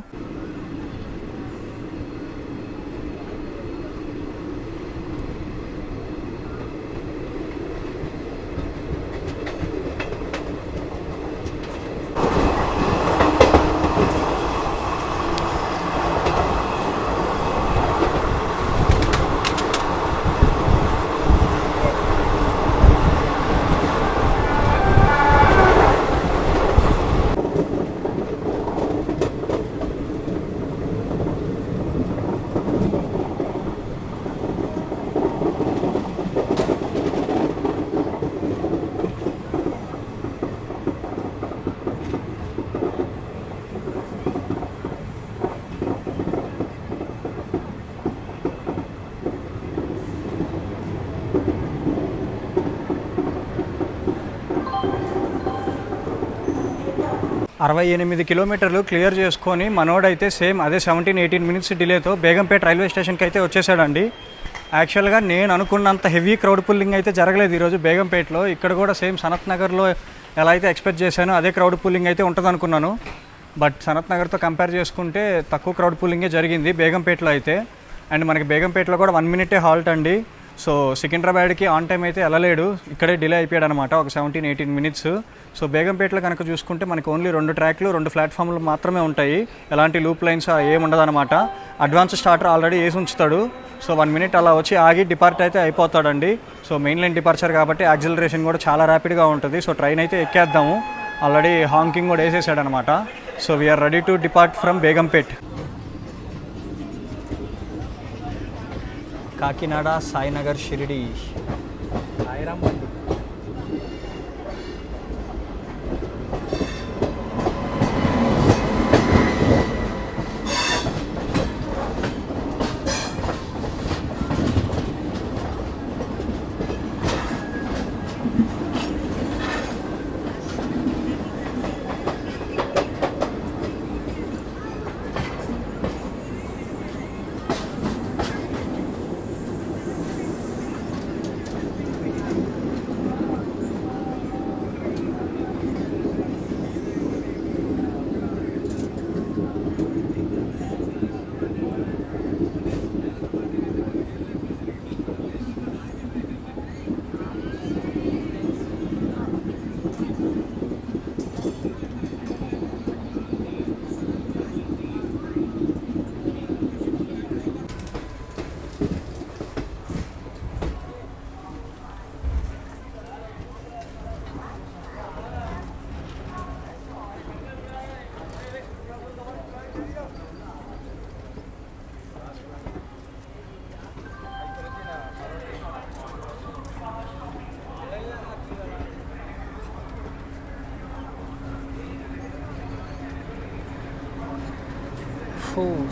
అరవై 8 కిలోమీటర్లు క్లియర్ చేసుకొని మనోడైతే సేమ్ అదే 17-18 మినిట్స్ డిలేతో బేగంపేట రైల్వే స్టేషన్కి అయితే వచ్చేసాడండి. యాక్చువల్గా నేను అనుకున్నంత హెవీ క్రౌడ్ పుల్లింగ్ అయితే జరగలేదు ఈరోజు బేగంపేటలో. ఇక్కడ కూడా సేమ్ సనత్ నగర్లో ఎలా అయితే ఎక్స్పెక్ట్ చేశానో అదే క్రౌడ్ పుల్లింగ్ అయితే ఉంటుంది అనుకున్నాను. బట్ సనత్ నగర్తో కంపేర్ చేసుకుంటే తక్కువ క్రౌడ్ పుల్లింగే జరిగింది బేగంపేటలో అయితే. అండ్ మనకి బేగంపేటలో కూడా 1 మినిటే హాల్ట్ అండి. సో సికింద్రాబాద్కి ఆన్ టైం అయితే వెళ్ళలేడు, ఇక్కడే డిలే అయిపోయాడు అనమాట ఒక 17-18 మినిట్స్. సో బేగంపేటలో కనుక చూసుకుంటే మనకి ఓన్లీ 2 ట్రాక్లు 2 ప్లాట్ఫామ్లు మాత్రమే ఉంటాయి. ఎలాంటి లూప్ లైన్స్ ఏముండదు అనమాట. అడ్వాన్స్ స్టార్టర్ ఆల్రెడీ వేసి ఉంచుతాడు. సో 1 మినిట్ అలా వచ్చి ఆగి డిపార్ట్ అయితే అయిపోతాడండి. సో మెయిన్ లైన్ డిపార్చర్ కాబట్టి యాక్సిలరేషన్ కూడా చాలా ర్యాపిడ్గా ఉంటుంది. సో ట్రైన్ అయితే ఎక్కేద్దాము. ఆల్రెడీ హాంకింగ్ కూడా వేసేసాడు అనమాట. So we are ready to depart from Begumpet. Kakinada Sainagar Shirdi Sairam బండి.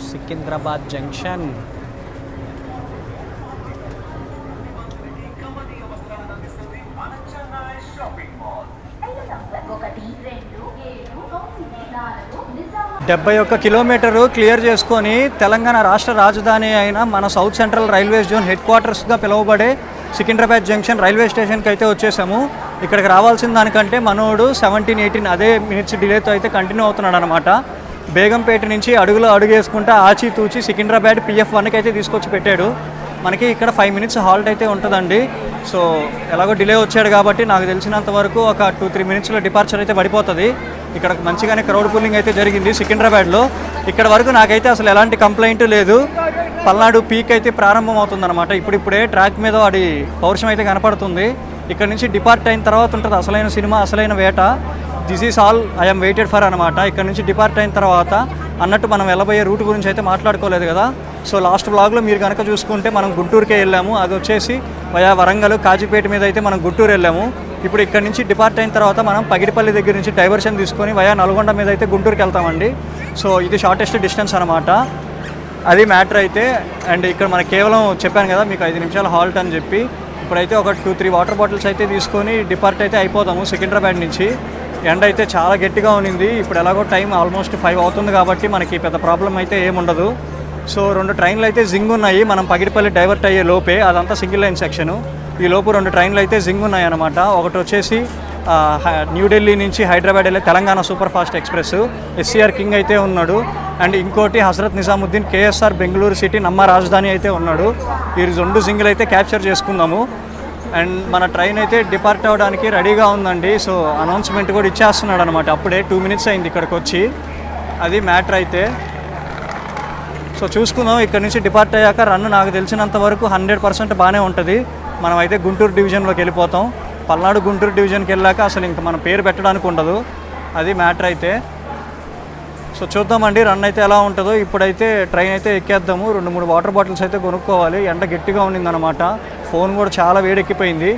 సికింద్రాబాద్ జంక్షన్. డెబ్బై 71 కిలోమీటరు క్లియర్ చేసుకొని తెలంగాణ రాష్ట్ర రాజధాని అయిన మన south central railway zone head క్వార్టర్స్గా పిలువబడే సికింద్రాబాద్ జంక్షన్ రైల్వే స్టేషన్కి అయితే వచ్చేసాము. ఇక్కడికి రావాల్సిన దానికంటే మనోడు 17-18 అదే మినిట్స్ డిలేతో అయితే కంటిన్యూ అవుతున్నాడు అనమాట. బేగంపేట నుంచి అడుగులో అడుగు వేసుకుంటా ఆచితూచి సికింద్రాబాద్ PF1కి అయితే తీసుకొచ్చి పెట్టాడు. మనకి ఇక్కడ 5 మినిట్స్ హాల్ట్ అయితే ఉంటుందండి. సో ఎలాగో డిలే వచ్చాడు కాబట్టి నాకు తెలిసినంత వరకు ఒక 2-3 మినిట్స్లో డిపార్చర్ అయితే పడిపోతుంది. ఇక్కడ మంచిగానే క్రౌడ్ పుల్లింగ్ అయితే జరిగింది సికింద్రాబాద్లో. ఇక్కడ వరకు నాకైతే అసలు ఎలాంటి కంప్లైంట్ లేదు. పల్నాడు పీక్ అయితే ప్రారంభం అవుతుందన్నమాట. ఇప్పుడిప్పుడే ట్రాక్ మీద వాడి పౌరుషం అయితే కనపడుతుంది. ఇక్కడ నుంచి డిపార్ట్ అయిన తర్వాత ఉంటుంది అసలైన సినిమా, అసలైన వేట. This is all I'm waited for అనమాట. ఇక్కడ నుంచి డిపార్ట్ అయిన తర్వాత అన్నట్టు మనం వెళ్ళబోయే రూట్ గురించి అయితే మాట్లాడుకోలేదు కదా. సో లాస్ట్ వ్లాగ్లో మీరు కనుక చూసుకుంటే మనం గుంటూరుకే వెళ్ళాము. అది వచ్చేసి వయా వరంగల్ కాజీపేట మీద అయితే మనం గుంటూరు వెళ్ళాము. ఇప్పుడు ఇక్కడ నుంచి డిపార్ట్ అయిన తర్వాత మనం పగిడిపల్లి దగ్గర నుంచి డైవర్షన్ తీసుకొని వయా నల్గొండ మీద అయితే గుంటూరుకి వెళ్తామండి. సో ఇది షార్టెస్ట్ డిస్టెన్స్ అనమాట. అది మ్యాటర్ అయితే. అండ్ ఇక్కడ మనకు కేవలం చెప్పాను కదా మీకు 5 నిమిషాల హాల్ట్ అని చెప్పి. ఇప్పుడైతే ఒక 2-3 వాటర్ బాటిల్స్ అయితే తీసుకొని డిపార్ట్ అయితే అయిపోతాము సికింద్రాబాద్ నుంచి. ఎండ అయితే చాలా గట్టిగా ఉన్నింది. ఇప్పుడు ఎలాగో టైం ఆల్మోస్ట్ 5 అవుతుంది కాబట్టి మనకి పెద్ద ప్రాబ్లం అయితే ఏముండదు. సో 2 ట్రైన్లు అయితే జింగ్ ఉన్నాయి. మనం పగిడిపల్లి డైవర్ట్ అయ్యే లోపే, అదంతా సింగిల్ లైన్ సెక్షను. ఈ లోపు 2 ట్రైన్లు అయితే జింగ్ ఉన్నాయి అనమాట. ఒకటి వచ్చేసి న్యూఢిల్లీ నుంచి హైదరాబాద్ వెళ్ళే Telangana super fast express, SCR king అయితే ఉన్నాడు. అండ్ ఇంకోటి హజరత్ నిజాముద్దీన్ కేఎస్ఆర్ బెంగళూరు సిటీ నమ్మ రాజధాని అయితే ఉన్నాడు. ఈ 2 జింగులు అయితే క్యాప్చర్ చేసుకుందాము. అండ్ మన ట్రైన్ అయితే డిపార్ట్ అవ్వడానికి రెడీగా ఉందండి. సో అనౌన్స్మెంట్ కూడా ఇచ్చేస్తున్నాడు అనమాట. అప్పుడే 2 మినిట్స్ అయింది ఇక్కడికి వచ్చి. అది మ్యాటర్ అయితే. సో చూసుకుందాం. ఇక్కడ నుంచి డిపార్ట్ అయ్యాక రన్ నాకు తెలిసినంత వరకు 100% బాగానే ఉంటుంది. మనం అయితే గుంటూరు డివిజన్లోకి వెళ్ళిపోతాం. పల్నాడు గుంటూరు డివిజన్కి వెళ్ళాక అసలు ఇంకా మన పేరు పెట్టడానికి ఉండదు. అది మ్యాటర్ అయితే. సో చూద్దామండి రన్ అయితే ఎలా ఉంటుందో. ఇప్పుడైతే ట్రైన్ అయితే ఎక్కేద్దాము. 2-3 వాటర్ బాటిల్స్ అయితే కొనుక్కోవాలి. ఎండ గట్టిగా ఉండిందనమాట. ఫోన్ కూడా చాలా వేడెక్కిపోయింది.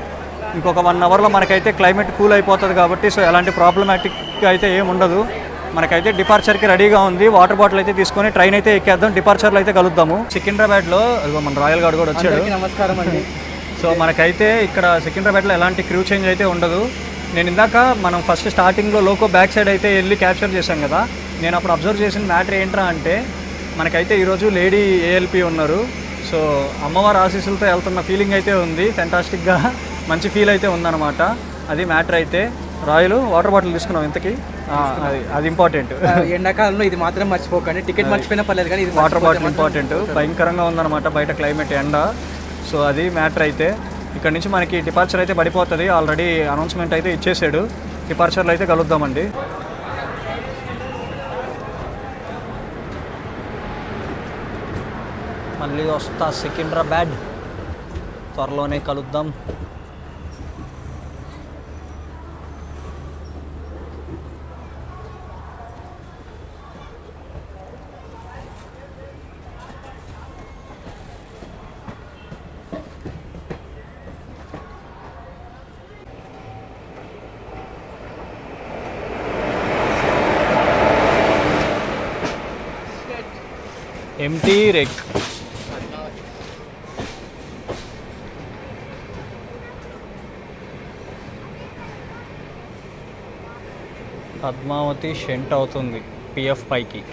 ఇంకొక 1 అవర్లో మనకైతే క్లైమేట్ కూల్ అయిపోతుంది కాబట్టి సో ఎలాంటి ప్రాబ్లమాటిక్ అయితే ఏమి ఉండదు. మనకైతే డిపార్చర్కి రెడీగా ఉంది. వాటర్ బాటిల్ అయితే తీసుకొని ట్రైన్ అయితే ఎక్కేద్దాం. డిపార్చర్లో అయితే కలుద్దాము. సికింద్రాబాద్లో మన రాయల్ గార్డ్ కూడా వచ్చాడు. నమస్కారం అండి. సో మనకైతే ఇక్కడ సికింద్రాబాద్లో ఎలాంటి క్రూ చేంజ్ అయితే ఉండదు. నేను ఇందాక మనం ఫస్ట్ స్టార్టింగ్లో లోకో బ్యాక్ సైడ్ అయితే వెళ్ళి క్యాప్చర్ చేశాం కదా. నేను అప్పుడు అబ్జర్వ్ చేసిన మ్యాటర్ ఏంట్రా అంటే మనకైతే ఈరోజు లేడీ ఏఎల్పి ఉన్నారు. సో అమ్మవారి ఆశీస్సులతో వెళ్తున్న ఫీలింగ్ అయితే ఉంది. ఫెంటాస్టిక్గా మంచి ఫీల్ అయితే ఉందన్నమాట. అది మ్యాటర్ అయితే. రాయలు వాటర్ బాటిల్ తీసుకున్నాం ఇంతకీ. అది ఇంపార్టెంట్. ఎండాకాలంలో ఇది మాత్రం మర్చిపోకండి. టికెట్ మర్చిపోయినా పర్లేదు కానీ ఇది వాటర్ బాటిల్ ఇంపార్టెంట్. భయంకరంగా ఉందన్నమాట బయట క్లైమేట్, ఎండ. సో అది మ్యాటర్ అయితే. ఇక్కడ నుంచి మనకి డిపార్చర్ అయితే పడిపోతుంది. ఆల్రెడీ అనౌన్స్మెంట్ అయితే ఇచ్చేసాడు. డిపార్చర్లో అయితే కలుద్దామండి. మళ్ళీ వస్తా సికింద్రాబాద్. త్వరలోనే కలుద్దాం. ఎంటీ రెక్. పద్మావతి షెంట్ అవుతుంది పిఎఫ్ పైకి.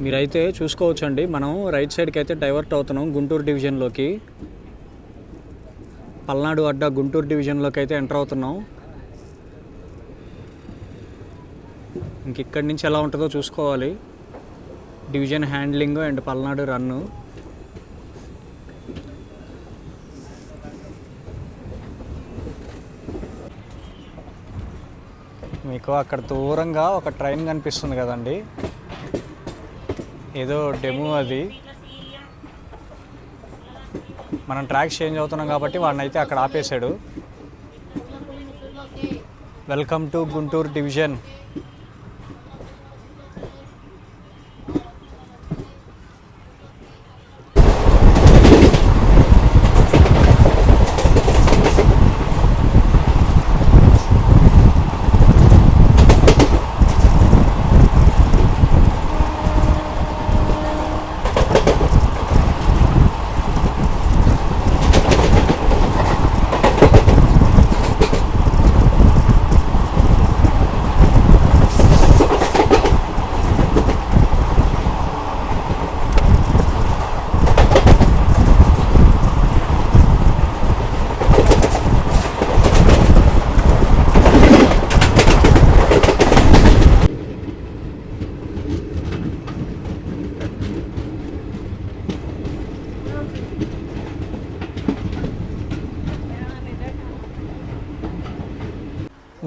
మీరైతే చూసుకోవచ్చండి, మనం రైట్ సైడ్కి అయితే డైవర్ట్ అవుతున్నాం గుంటూరు డివిజన్లోకి. పల్నాడు అడ్డా గుంటూరు డివిజన్లోకి అయితే ఎంటర్ అవుతున్నాం. ఇంక ఇక్కడి నుంచి ఎలా ఉంటుందో చూసుకోవాలి. Division handling and Palnadu run. మీకు అక్కడ దూరంగా ఒక ట్రైన్ కనిపిస్తుంది కదండి, ఏదో డెమో అది. మనం ట్రాక్స్ చేంజ్ అవుతున్నాం కాబట్టి వాడిని అయితే అక్కడ ఆపేశాడు. Welcome to Guntur division.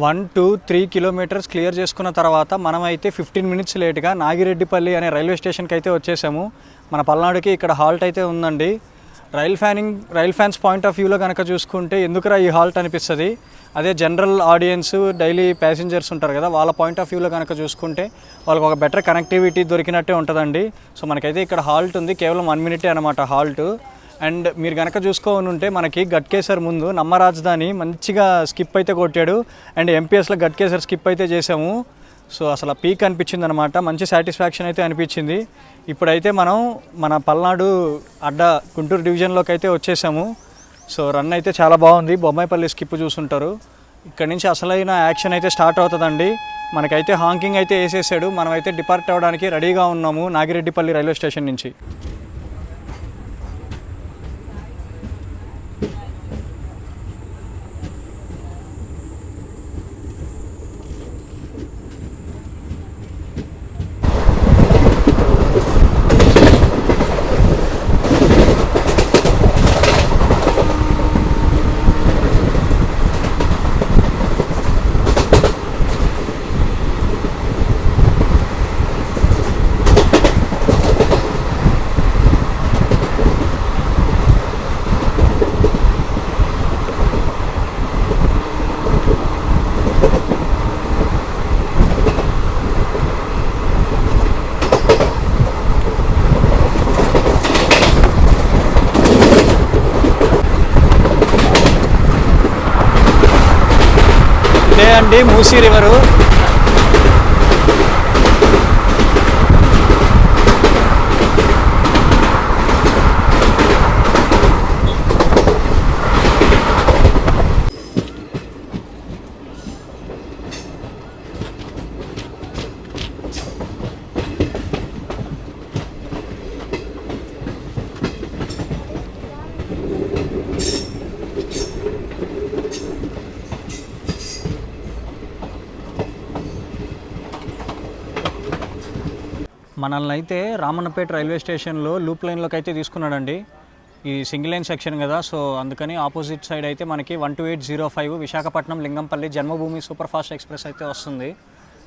One 2-3 kilometres clear చేసుకున్న తర్వాత మనమైతే 15 మినిట్స్ లేట్గా నాగిరెడ్డిపల్లి అనే రైల్వే స్టేషన్కి అయితే వచ్చేసాము. మన పల్నాడుకి ఇక్కడ హాల్ట్ అయితే ఉందండి. రైల్ ఫ్యాన్స్ పాయింట్ ఆఫ్ వ్యూలో కనుక చూసుకుంటే ఎందుకురా ఈ హాల్ట్ అనిపిస్తుంది. అదే జనరల్ ఆడియన్స్, డైలీ ప్యాసింజర్స్ ఉంటారు కదా, వాళ్ళ పాయింట్ ఆఫ్ వ్యూలో కనుక చూసుకుంటే వాళ్ళకి ఒక బెటర్ కనెక్టివిటీ దొరికినట్టే ఉంటుందండి. సో మనకైతే ఇక్కడ హాల్ట్ ఉంది, కేవలం 1 మినిటే అనమాట హాల్ట్. అండ్ మీరు కనుక చూసుకోని ఉంటే మనకి గట్కేసర్ ముందు నమ్మ రాజధాని మంచిగా స్కిప్ అయితే కొట్టాడు. అండ్ ఎంపీఎస్లో గట్కేసర్ స్కిప్ అయితే చేసాము. సో అసలు పీక్ అనిపించింది అనమాట, మంచి సాటిస్ఫాక్షన్ అయితే అనిపించింది. ఇప్పుడైతే మనం మన పల్నాడు అడ్డా గుంటూరు డివిజన్లోకి అయితే వచ్చేసాము. సో రన్ అయితే చాలా బాగుంది. బొమ్మాయిపల్లి స్కిప్ చూసుంటారు. ఇక్కడ నుంచి అసలైన యాక్షన్ అయితే స్టార్ట్ అవుతుందండి. మనకైతే హాంకింగ్ అయితే వేసేసాడు. మనమైతే డిపార్ట్ అవ్వడానికి రెడీగా ఉన్నాము నాగిరెడ్డిపల్లి రైల్వే స్టేషన్ నుంచి. ఇదే అండి మూసీ రివరు. మనల్ని అయితే రామన్నపేట రైల్వే స్టేషన్లో లూప్ లైన్లోకి అయితే తీసుకున్నాడండి. ఈ సింగిల్ లైన్ సెక్షన్ కదా, సో అందుకని ఆపోజిట్ సైడ్ అయితే మనకి 12805 విశాఖపట్నం లింగంపల్లి జన్మభూమి సూపర్ ఫాస్ట్ ఎక్స్ప్రెస్ అయితే వస్తుంది.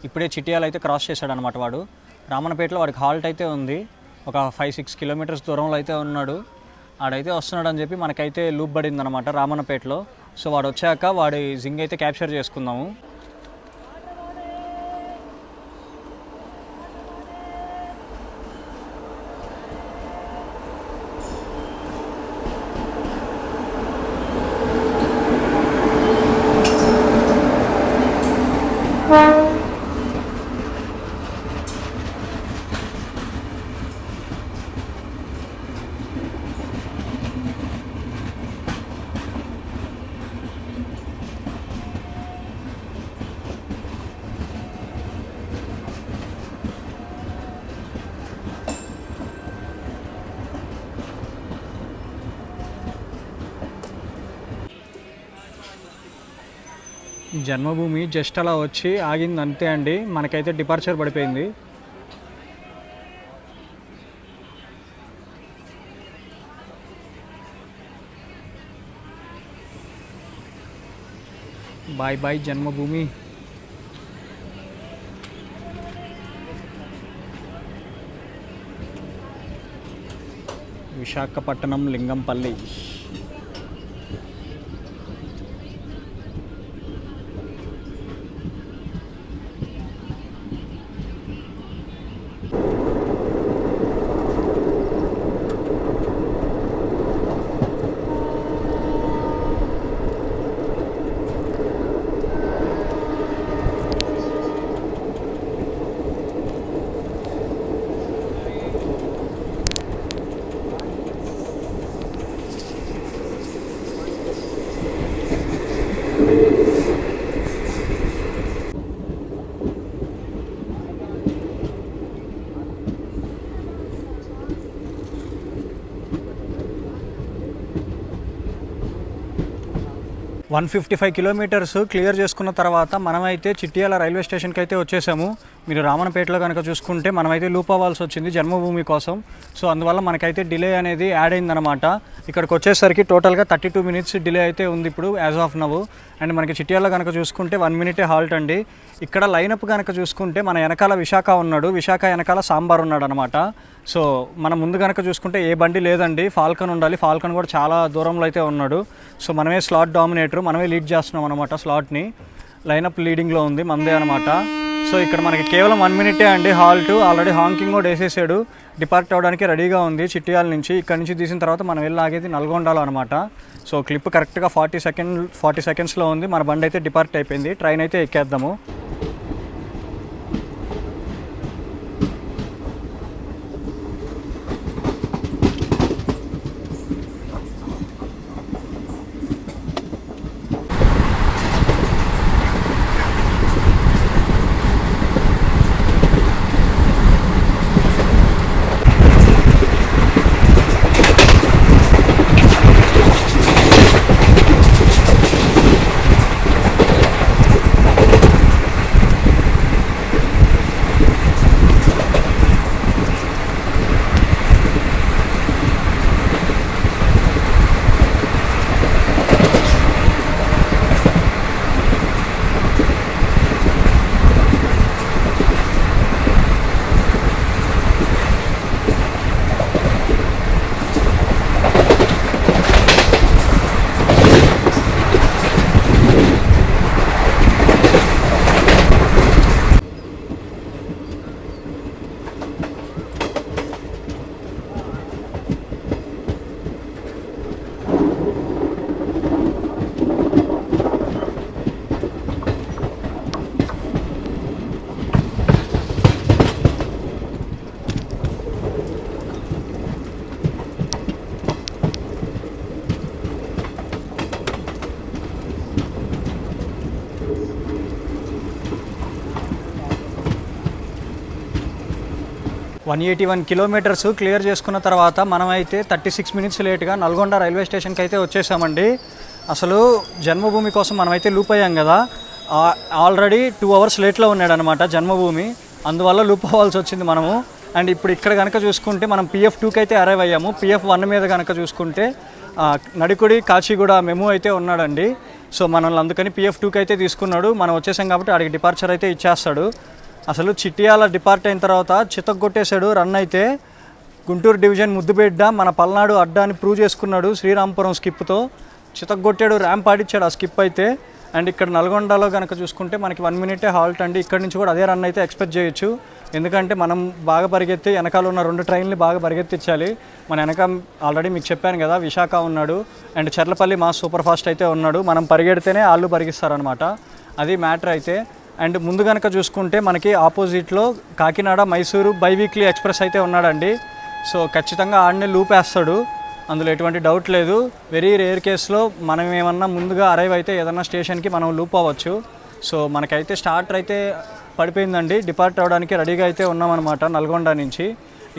ఇప్పుడే చిటియాలు అయితే క్రాస్ చేశాడు అనమాట వాడు. రామన్నపేటలో వాడికి హాల్ట్ అయితే ఉంది. ఒక 5-6 కిలోమీటర్స్ దూరంలో అయితే ఉన్నాడు. ఆడైతే వస్తున్నాడు అని చెప్పి మనకైతే లూప్ పడింది అనమాట రామన్నపేటలో. సో వాడు వచ్చాక వాడి జింగ్ అయితే క్యాప్చర్ చేసుకుందాము. జన్మభూమి జస్ట్ అలా వచ్చి ఆగింది అంతే అండి. మనకైతే డిపార్చర్ పడిపోయింది. Bye bye Janmabhoomi. Visakhapatnam Lingampalli. One 155 kilometres clear చేసుకున్న తర్వాత మనమైతే చిట్యాల రైల్వే స్టేషన్కి అయితే వచ్చేసాము. మీరు రామన్నపేటలో కనుక చూసుకుంటే మనమైతే లూప్ అవ్వాల్సి వచ్చింది జన్మభూమి కోసం. సో అందువల్ల మనకైతే డిలే అనేది యాడ్ అయిందనమాట. ఇక్కడికి వచ్చేసరికి టోటల్గా 32 మినిట్స్ డిలే అయితే ఉంది ఇప్పుడు యాజ్ ఆఫ్ నవ్. అండ్ మనకి చిట్యాలలో కనుక చూసుకుంటే 1 మినిటే హాల్ట్ అండి. ఇక్కడ లైనప్ కనుక చూసుకుంటే మన వెనకాల విశాఖ ఉన్నాడు, విశాఖ వెనకాల సాంబార్ ఉన్నాడు అనమాట. సో మన ముందు కనుక చూసుకుంటే ఏ బండి లేదండి, ఫాల్కన్ ఉండాలి. ఫాల్కన్ కూడా చాలా దూరంలో అయితే ఉన్నాడు. సో మనమే స్లాట్ డామినేటర్, మనమే లీడ్ చేస్తున్నాం అనమాట. స్లాట్ని లైనప్ లీడింగ్లో ఉంది మందే అనమాట. సో ఇక్కడ మనకి కేవలం 1 మినిటే అండి హాల్ట్. ఆల్రెడీ హాంకింగ్ కూడా వేసేసాడు, డిపార్ట్ అవ్వడానికి రెడీగా ఉంది చిట్యాల నుంచి. ఇక్కడ నుంచి తీసిన తర్వాత మనం వెళ్ళి ఆగేది నల్గొండలో అనమాట. సో క్లిప్ కరెక్ట్గా 40 సెకండ్స్లో ఉంది. మన బండి అయితే డిపార్ట్ అయిపోయింది. ట్రైన్ అయితే ఎక్కేద్దాము. వన్ 181 కిలోమీటర్స్ క్లియర్ చేసుకున్న తర్వాత మనమైతే 36 మినిట్స్ లేట్గా నల్గొండ రైల్వే స్టేషన్కి అయితే వచ్చేసామండి. అసలు జన్మభూమి కోసం మనమైతే లూప్ అయ్యాం కదా, ఆల్రెడీ 2 అవర్స్ లేట్లో ఉన్నాడు అనమాట జన్మభూమి. అందువల్ల లూప్ అవ్వాల్సి వచ్చింది మనము. అండ్ ఇప్పుడు ఇక్కడ కనుక చూసుకుంటే మనం PF2కి అయితే అరైవ్ అయ్యాము. PF1 మీద కనుక చూసుకుంటే నడికుడి కాచిగూడ మెమూ అయితే ఉన్నాడండి. సో మనల్ని అందుకని PF2కి అయితే తీసుకున్నాడు. మనం వచ్చేసాం కాబట్టి ఆడికి డిపార్చర్ అయితే ఇచ్చేస్తాడు. అసలు చిట్యాల డిపార్ట్ అయిన తర్వాత చితగొట్టేశాడు రన్ అయితే. గుంటూరు డివిజన్ ముద్దుబిడ్డ మన పల్నాడు అడ్డాని ప్రూవ్ చేసుకున్నాడు శ్రీరాంపురం స్కిప్తో. చితగొట్టాడు, ర్యాంప్ ఆడిచ్చాడు ఆ స్కిప్ అయితే. అండ్ ఇక్కడ నల్గొండలో కనుక చూసుకుంటే మనకి 1 మినిటే హాల్ట్ అండి. ఇక్కడ నుంచి కూడా అదే రన్ అయితే ఎక్స్పెక్ట్ చేయొచ్చు. ఎందుకంటే మనం బాగా పరిగెత్తి వెనకాల ఉన్న 2 ట్రైన్లు బాగా పరిగెత్తించాలి. మన వెనక ఆల్రెడీ మీకు చెప్పాను కదా విశాఖ ఉన్నాడు అండ్ చర్లపల్లి మాస్ సూపర్ ఫాస్ట్ అయితే ఉన్నాడు. మనం పరిగెడితేనే వాళ్ళు పరిగిస్తారనమాట, అది మ్యాటర్ అయితే. అండ్ ముందు కనుక చూసుకుంటే మనకి ఆపోజిట్లో కాకినాడ మైసూరు బైవీక్లీ ఎక్స్ప్రెస్ అయితే ఉన్నాడండి. సో ఖచ్చితంగా ఆడనే లూప్ వేస్తాడు, అందులో ఎటువంటి డౌట్ లేదు. వెరీ రేర్ కేసులో మనం ఏమన్నా ముందుగా అరైవ్ అయితే ఏదన్నా స్టేషన్కి మనం లూప్ అవ్వచ్చు. సో మనకైతే స్టార్టర్ అయితే పడిపోయిందండి, డిపార్ట్ అవ్వడానికి రెడీగా అయితే ఉన్నామన్నమాట నల్గొండ నుంచి.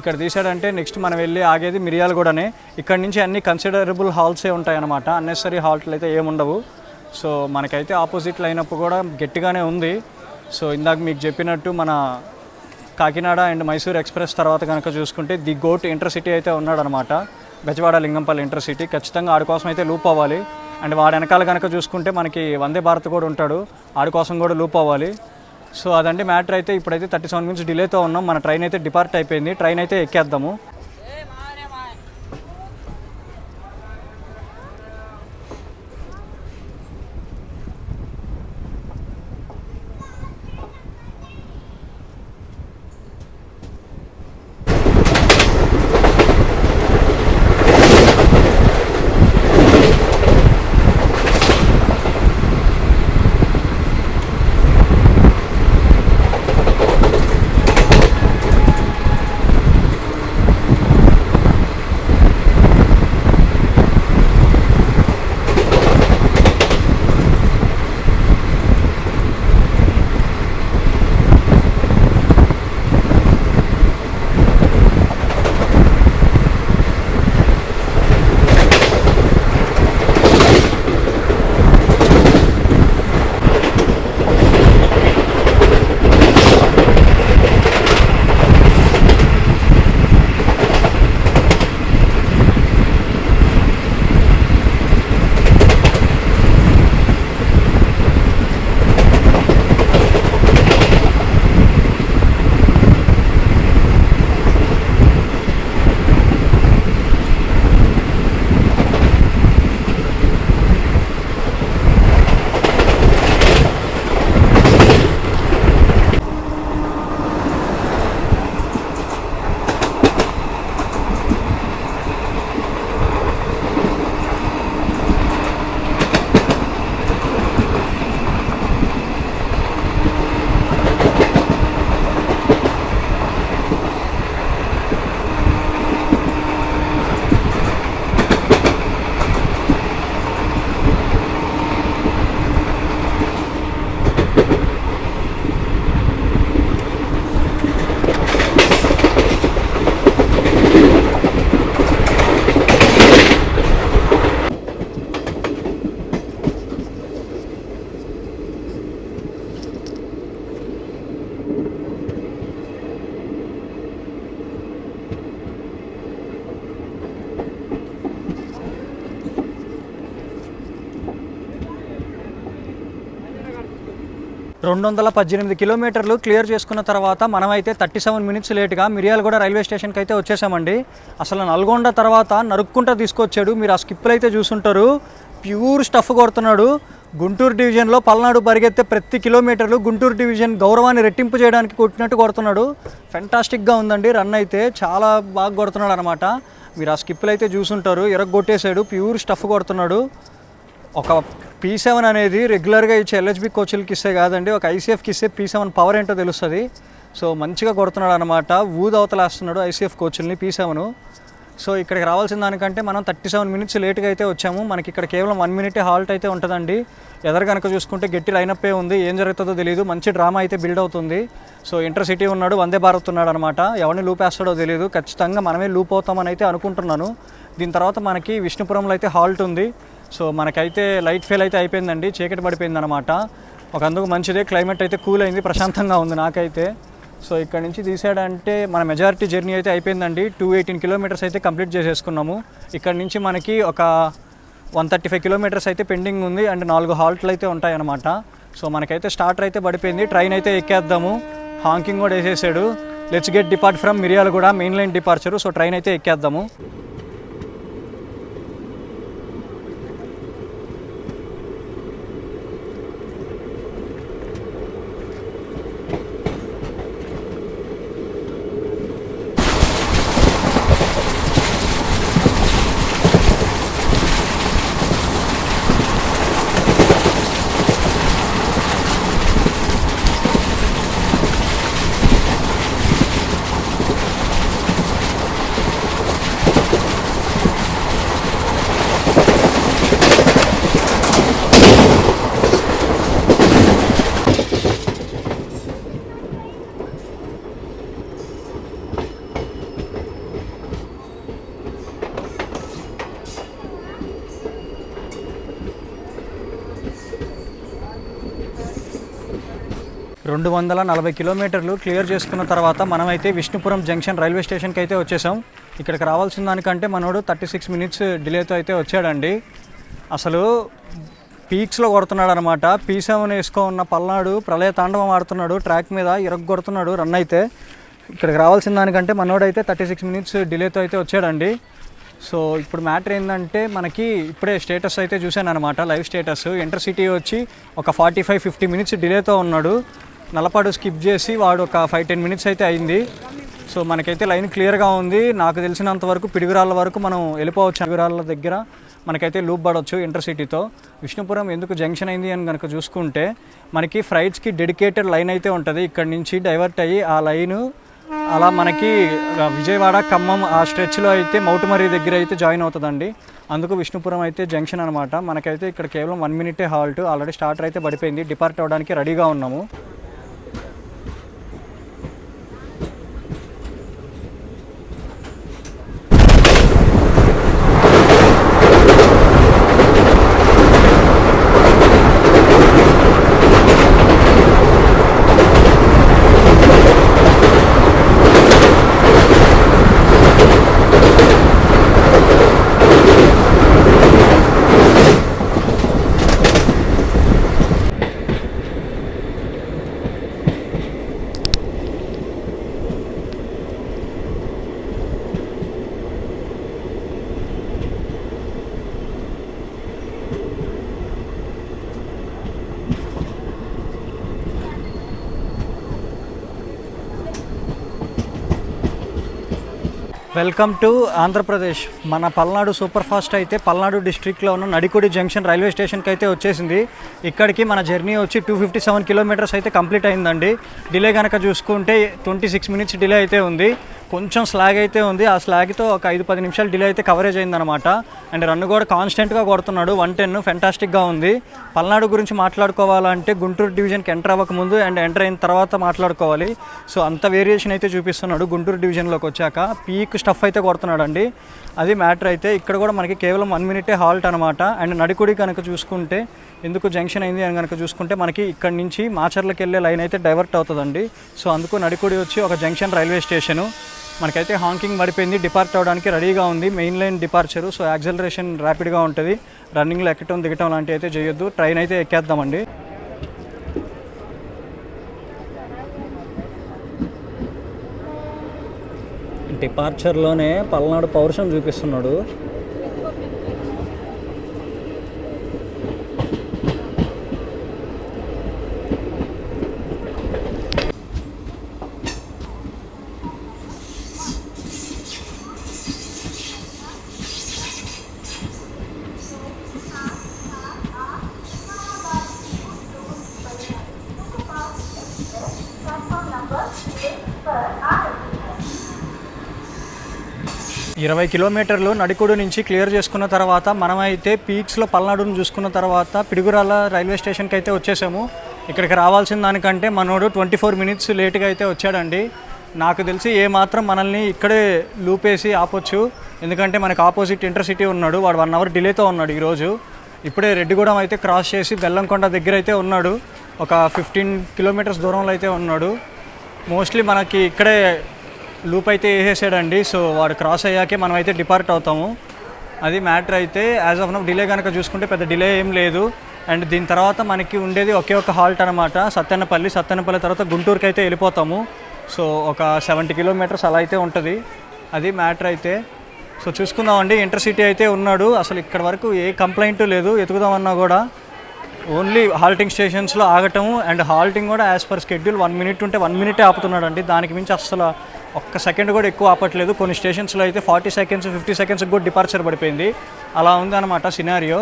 ఇక్కడ తీసాడంటే నెక్స్ట్ మనం వెళ్ళి ఆగేది మిర్యాలగూడనే. ఇక్కడ నుంచి అన్ని కన్సిడరబుల్ హాల్సే ఉంటాయి అన్నమాట, అన్నెసరీ హాల్ట్లు అయితే ఏముండవు. సో మనకైతే ఆపోజిట్ లైనప్ కూడా గట్టిగానే ఉంది. సో ఇందాక మీకు చెప్పినట్టు మన కాకినాడ అండ్ మైసూర్ ఎక్స్ప్రెస్ తర్వాత కనుక చూసుకుంటే ది గోట్ ఇంటర్సిటీ అయితే ఉన్నాడనమాట, బెజవాడ లింగంపల్లి ఇంటర్సిటీ. ఖచ్చితంగా ఆడి కోసం అయితే లూప్ అవ్వాలి. అండ్ వాడి వెనకాల కనుక చూసుకుంటే మనకి వందే భారత్ కూడా ఉంటాడు, ఆడి కోసం కూడా లూప్ అవ్వాలి. సో అదండి మ్యాటర్. అయితే ఇప్పుడైతే 37 మినిట్స్ డిలేతో ఉన్నాం. మన ట్రైన్ అయితే డిపార్ట్ అయిపోయింది, ట్రైన్ అయితే ఎక్కేద్దాము. రెండు 218 కిలోమీటర్లు క్లియర్ చేసుకున్న తర్వాత మనమైతే 37 మినిట్స్ లేట్గా మిర్యాలగూడ రైల్వే స్టేషన్కి అయితే వచ్చేసామండి. అసలు నల్గొండ తర్వాత నరుక్కుంటా తీసుకొచ్చాడు. మీరు ఆ స్కిప్పులు అయితే చూసుంటారు, ప్యూర్ స్టఫ్ కొడుతున్నాడు. గుంటూరు డివిజన్లో పల్నాడు పరిగెత్తే ప్రతి కిలోమీటర్లు గుంటూరు డివిజన్ గౌరవాన్ని రెట్టింపు చేయడానికి కొట్టినట్టు కొడుతున్నాడు. ఫెంటాస్టిక్గా ఉందండి, రన్ అయితే చాలా బాగా కొడుతున్నాడు అనమాట. మీరు ఆ స్కిప్పులు అయితే చూసుంటారు, ఎరగొట్టేశాడు, ప్యూర్ స్టఫ్ కొడుతున్నాడు. ఒక P7 అనేది రెగ్యులర్గా ఇచ్చే ఎల్హెచ్బి కోచ్లకి ఇస్తే కాదండి, ఒక ఐసీఎఫ్కి ఇస్తే P7 పవర్ ఏంటో తెలుస్తుంది. సో మంచిగా కొడుతున్నాడు అనమాట, ఊదవతలేస్తున్నాడు ఐసీఎఫ్ కోచ్ల్ని P7. సో ఇక్కడికి రావాల్సిన దానికంటే మనం 37 మినిట్స్ లేట్గా అయితే వచ్చాము. మనకి ఇక్కడ కేవలం 1 మినిట్ హాల్ట్ అయితే ఉంటుందండి. ఎదరు కనుక చూసుకుంటే గట్టి లైనప్పే ఉంది, ఏం జరుగుతుందో తెలియదు. మంచి డ్రామా అయితే బిల్డ్ అవుతుంది. సో ఇంటర్సిటీ ఉన్నాడు, వందే భారత్ ఉన్నాడు అనమాట. ఎవరిని లూప్ వేస్తాడో తెలియదు, ఖచ్చితంగా మనమే లూప్ అవుతామని అయితే అనుకుంటున్నాను. దీని తర్వాత మనకి విష్ణుపురంలో అయితే హాల్ట్ ఉంది. సో మనకైతే లైట్ ఫెయిల్ అయితే అయిపోయిందండి, చీకటి పడిపోయింది అనమాట. ఒక అందుకు మంచిదే, క్లైమేట్ అయితే కూల్ అయింది, ప్రశాంతంగా ఉంది నాకైతే. సో ఇక్కడ నుంచి తీసాడంటే మన మెజారిటీ జర్నీ అయితే అయిపోయిందండి. 218 కిలోమీటర్స్ అయితే కంప్లీట్ చేసేసుకున్నాము. ఇక్కడ నుంచి మనకి ఒక 135 కిలోమీటర్స్ అయితే పెండింగ్ ఉంది అండ్ 4 హాల్ట్లు అయితే ఉంటాయన్నమాట. సో మనకైతే స్టార్టర్ అయితే పడిపోయింది, ట్రైన్ అయితే ఎక్కేద్దాము. హాంకింగ్ కూడా వేసేసాడు. Let's get depart from Miryalaguda main line departure. So train అయితే ఎక్కేద్దాము. 240 కిలోమీటర్లు క్లియర్ చేసుకున్న తర్వాత మనమైతే విష్ణుపురం జంక్షన్ రైల్వే స్టేషన్కి అయితే వచ్చేసాం. ఇక్కడికి రావాల్సిన దానికంటే మనోడు 36 మినిట్స్ డిలేతో అయితే వచ్చాడండి. అసలు పీక్స్లో కొడుతున్నాడు అనమాట. P7 వేసుకున్న పల్నాడు ప్రళయ తాండవం ఆడుతున్నాడు, ట్రాక్ మీద ఇరగొడుతున్నాడు రన్ అయితే. ఇక్కడికి రావాల్సిన దానికంటే మనోడైతే 36 మినిట్స్ డిలేతో అయితే వచ్చాడండి. సో ఇప్పుడు మ్యాటర్ ఏంటంటే మనకి ఇప్పుడే స్టేటస్ అయితే చూశాను అనమాట, లైవ్ స్టేటస్. ఇంటర్సిటీ వచ్చి ఒక 45-50 మినిట్స్ డిలేతో ఉన్నాడు. నలపాడు స్కిప్ చేసి వాడు ఒక 5-10 మినిట్స్ అయితే అయింది. సో మనకైతే లైన్ క్లియర్గా ఉంది. నాకు తెలిసినంత వరకు పిడుగురాళ్ళ వరకు మనం వెళ్ళిపోవచ్చు. పిడుగురాళ్ళ దగ్గర మనకైతే లూప్ పడవచ్చు ఇంటర్సిటీతో. విష్ణుపురం ఎందుకు జంక్షన్ అయింది అని కనుక చూసుకుంటే మనకి ఫ్రైట్స్కి డెడికేటెడ్ లైన్ అయితే ఉంటుంది. ఇక్కడి నుంచి డైవర్ట్ అయ్యి ఆ లైను అలా మనకి విజయవాడ ఖమ్మం ఆ స్ట్రెచ్లో అయితే మౌటుమర్రి దగ్గర అయితే జాయిన్ అవుతుందండి. అందుకు విష్ణుపురం అయితే జంక్షన్ అనమాట. మనకైతే ఇక్కడ కేవలం 1 మినిటే హాల్ట్. ఆల్రెడీ స్టార్టర్ అయితే పడిపోయింది, డిపార్ట్ అవ్వడానికి రెడీగా ఉన్నాము. Welcome to Andhra Pradesh. మన పల్నాడు సూపర్ ఫాస్ట్ అయితే పల్నాడు డిస్ట్రిక్ట్లో ఉన్న నడికుడి జంక్షన్ రైల్వే స్టేషన్కి అయితే వచ్చేసింది. ఇక్కడికి మన జర్నీ వచ్చి 257 కిలోమీటర్స్ అయితే కంప్లీట్ అయిందండి. డిలే కనుక చూసుకుంటే 26 మినిట్స్ డిలే అయితే ఉంది. కొంచెం స్లాగ్ అయితే ఉంది. ఆ స్లాగ్తో ఒక 5-10 నిమిషాలు డిలే అయితే కవరేజ్ అయిందనమాట. అండ్ రన్ కూడా కాన్స్టెంట్గా కొడుతున్నాడు. 110 ఫెంటాస్టిక్గా ఉంది. పల్నాడు గురించి మాట్లాడుకోవాలంటే గుంటూరు డివిజన్కి ఎంటర్ అవ్వకముందు అండ్ ఎంటర్ అయిన తర్వాత మాట్లాడుకోవాలి. సో అంత వేరియేషన్ అయితే చూపిస్తున్నాడు గుంటూరు డివిజన్లోకి వచ్చాక. పీక్ స్టఫ్ అయితే కొడుతున్నాడు అండి. అది మ్యాటర్ అయితే. ఇక్కడ కూడా మనకి కేవలం 1 మినిటే హాల్ట్ అనమాట. అండ్ నడికుడి కనుక చూసుకుంటే ఎందుకు జంక్షన్ అయింది అని కనుక చూసుకుంటే మనకి ఇక్కడ నుంచి మాచర్లకు వెళ్ళే లైన్ అయితే డైవర్ట్ అవుతుందండి. సో అందుకు నడికుడి వచ్చి ఒక జంక్షన్ రైల్వే స్టేషను. మనకైతే హాంకింగ్ పడిపోయింది, డిపార్ట్ అవ్వడానికి రెడీగా ఉంది. Main line departure. So acceleration ర్యాపిడ్గా ఉంటుంది. రన్నింగ్లో ఎక్కటం దిగటం లాంటివి అయితే చేయొద్దు. ట్రైన్ అయితే ఎక్కేద్దామండి. డిపార్చర్లోనే పల్నాడు పౌరుషం చూపిస్తున్నాడు. ఇరవై కిలోమీటర్లు నడికుడు నుంచి క్లియర్ చేసుకున్న తర్వాత మనమైతే పీక్స్లో పల్నాడును చూసుకున్న తర్వాత పిడుగురాళ్ళ రైల్వే స్టేషన్కి అయితే వచ్చేసాము. ఇక్కడికి రావాల్సిన దానికంటే మనోడు 24 మినిట్స్ లేట్గా అయితే వచ్చాడండి. నాకు తెలిసి ఏమాత్రం మనల్ని ఇక్కడే లూపేసి ఆపొచ్చు. ఎందుకంటే మనకు ఆపోజిట్ ఇంటర్సిటీ ఉన్నాడు. వాడు 1 అవర్ డిలేతో ఉన్నాడు ఈరోజు. ఇప్పుడే రెడ్డిగూడెం అయితే క్రాస్ చేసి బెల్లంకొండ దగ్గర అయితే ఉన్నాడు. ఒక 15 కిలోమీటర్స్ దూరంలో అయితే ఉన్నాడు. మోస్ట్లీ మనకి ఇక్కడే లూప్ అయితే వేసేసాడండి. సో వాడు క్రాస్ అయ్యాకే మనం అయితే డిపార్ట్ అవుతాము. అది మ్యాటర్ అయితే. యాజ్ ఆఫ్ నౌ డిలే కనుక చూసుకుంటే పెద్ద డిలే ఏం లేదు. అండ్ దీని తర్వాత మనకి ఉండేది ఒకే ఒక హాల్ట్ అనమాట, సత్తెనపల్లి తర్వాత గుంటూరుకి అయితే వెళ్ళిపోతాము. సో ఒక 70 కిలోమీటర్స్ అలా అయితే ఉంటుంది. అది మ్యాటర్ అయితే. సో చూసుకుందామండి. ఇంటర్సిటీ అయితే ఉన్నాడు. అసలు ఇక్కడ వరకు ఏ కంప్లైంట్ లేదు. ఎతుకుదామన్నా కూడా ఓన్లీ హాల్టింగ్ స్టేషన్స్లో ఆగటము. అండ్ హాల్టింగ్ కూడా యాజ్ పర్ షెడ్యూల్ 1 మినిట్ ఉంటే 1 మినిటే ఆపుతున్నాడు అండి. దానికి మించి అసలు ఒక్క సెకండ్ కూడా ఎక్కువ ఆపట్లేదు. కొన్ని స్టేషన్స్లో అయితే 40 సెకండ్స్ 50 సెకండ్స్కి కూడా డిపార్చర్ పడిపోయింది. అలా ఉందన్నమాట సినారియో.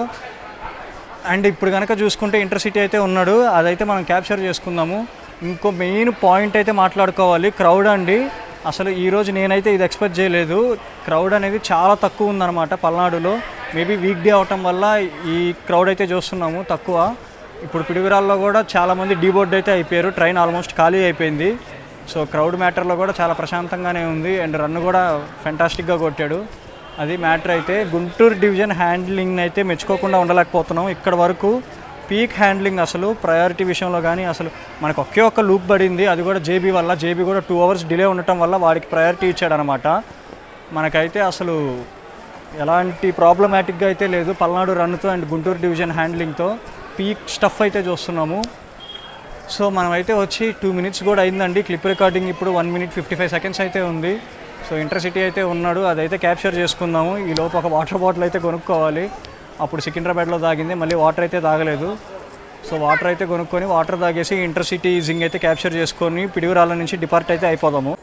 అండ్ ఇప్పుడు కనుక చూసుకుంటే ఇంటర్సిటీ అయితే ఉన్నాడు. అదైతే మనం క్యాప్చర్ చేసుకుందాము. ఇంకో మెయిన్ పాయింట్ అయితే మాట్లాడుకోవాలి, క్రౌడ్ అండి. అసలు ఈరోజు నేనైతే ఇది ఎక్స్పెక్ట్ చేయలేదు. క్రౌడ్ అనేది చాలా తక్కువ ఉందన్నమాట పల్నాడులో. మేబీ వీక్ డే అవటం వల్ల ఈ క్రౌడ్ అయితే చూస్తున్నాము తక్కువ. ఇప్పుడు పిడుగురాల్లో కూడా చాలామంది డీబోర్డ్ అయితే అయిపోయారు. ట్రైన్ ఆల్మోస్ట్ ఖాళీ అయిపోయింది. సో క్రౌడ్ మ్యాటర్లో కూడా చాలా ప్రశాంతంగానే ఉంది. అండ్ రన్ కూడా ఫెంటాస్టిక్గా కొట్టాడు. అది మ్యాటర్ అయితే. గుంటూరు డివిజన్ హ్యాండ్లింగ్ అయితే మెచ్చుకోకుండా ఉండలేకపోతున్నాం. ఇక్కడ వరకు పీక్ హ్యాండ్లింగ్ అసలు ప్రయారిటీ విషయంలో కానీ అసలు మనకు ఒకే ఒక్క లూప్ పడింది, అది కూడా జేబీ వల్ల. జేబీ కూడా 2 hours డిలే ఉండటం వల్ల వాడికి ప్రయారిటీ ఇచ్చాడనమాట. మనకైతే అసలు ఎలాంటి ప్రాబ్లమాటిక్గా అయితే లేదు పల్నాడు రన్తో అండ్ గుంటూరు డివిజన్ హ్యాండ్లింగ్తో. పీక్ స్టఫ్ అయితే చూస్తున్నాము. సో మనమైతే వచ్చి 2 minutes కూడా అయిందండి. క్లిప్ రికార్డింగ్ ఇప్పుడు 1 minute 55 seconds అయితే ఉంది. సో ఇంటర్సిటీ అయితే ఉన్నాడు, అదైతే క్యాప్చర్ చేసుకుందాము. ఈ లోపు ఒక వాటర్ బాటిల్ అయితే కొనుక్కోవాలి. అప్పుడు సికింద్రాబాద్లో తాగింది, మళ్ళీ వాటర్ అయితే తాగలేదు. సో వాటర్ అయితే కొనుక్కొని వాటర్ తాగేసి ఇంటర్సిటీ జింగ్ అయితే క్యాప్చర్ చేసుకొని పిడుగురాళ్ళ నుంచి డిపార్ట్ అయితే అయిపోదాము.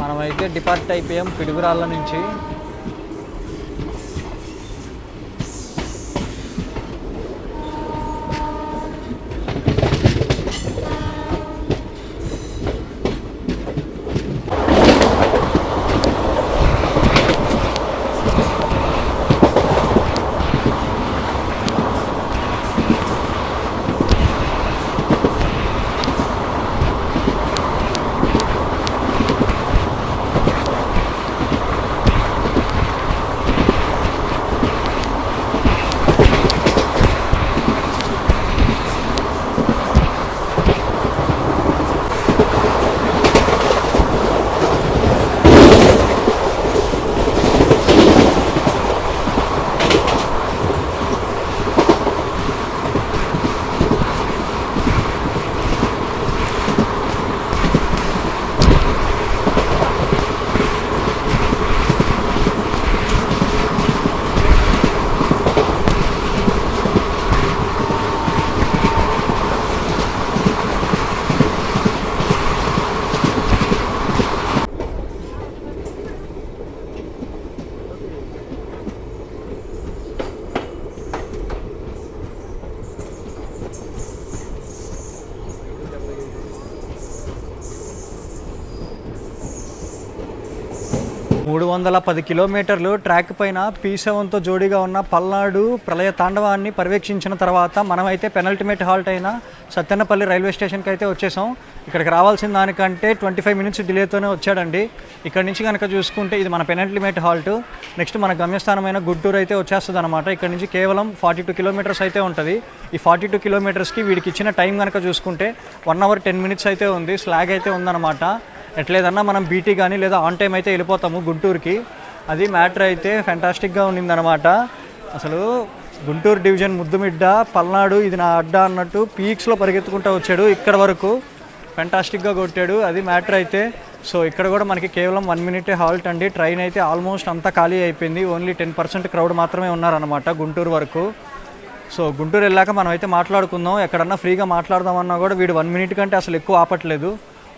మనమైతే డిపార్ట్ అయిపోయాం పిడుగురాళ్ళ నుంచి. మూడు 310 కిలోమీటర్లు ట్రాక్ పైన P7తో జోడీగా ఉన్న పల్నాడు ప్రళయ తాండవాన్ని పర్యవేక్షించిన తర్వాత మనమైతే పెనల్టిమేట్ హాల్ట్ అయిన సత్తెనపల్లి రైల్వే స్టేషన్కి అయితే వచ్చేసాం. ఇక్కడికి రావాల్సిన దానికంటే 25 minutes డిలేతోనే వచ్చాడండి. ఇక్కడ నుంచి కనుక చూసుకుంటే ఇది మన పెనల్టిమేట్ హాల్ట్. నెక్స్ట్ మన గమ్యస్థానమైన గుంటూరు అయితే వచ్చేస్తుంది అనమాట. ఇక్కడ నుంచి కేవలం 42 kilometers అయితే ఉంటుంది. ఈ 42 kilometersకి వీడికి ఇచ్చిన టైం కనుక చూసుకుంటే 1 hour 10 minutes అయితే ఉంది. స్లాగ్ అయితే ఉందన్నమాట. ఎట్లేదన్నా మనం బీటీ కానీ లేదా ఆన్ టైం అయితే వెళ్ళిపోతాము గుంటూరుకి. అది మ్యాటర్ అయితే ఫ్యాంటాస్టిక్గా ఉండిందనమాట. అసలు గుంటూరు డివిజన్ ముద్దుమిడ్డ పల్నాడు ఇది నా అడ్డా అన్నట్టు పీక్స్లో పరిగెత్తుకుంటూ వచ్చాడు. ఇక్కడ వరకు ఫ్యాంటాస్టిక్గా కొట్టాడు. అది మ్యాటర్ అయితే. సో ఇక్కడ కూడా మనకి కేవలం 1 minute హాల్ట్ అండి. ట్రైన్ అయితే ఆల్మోస్ట్ అంతా ఖాళీ అయిపోయింది. ఓన్లీ 10% క్రౌడ్ మాత్రమే ఉన్నారనమాట గుంటూరు వరకు. సో గుంటూరు వెళ్ళాక మనం అయితే మాట్లాడుకుందాం. ఎక్కడన్నా ఫ్రీగా మాట్లాడదామన్నా కూడా వీడు 1 minute కంటే అసలు ఎక్కువ ఆపట్లేదు.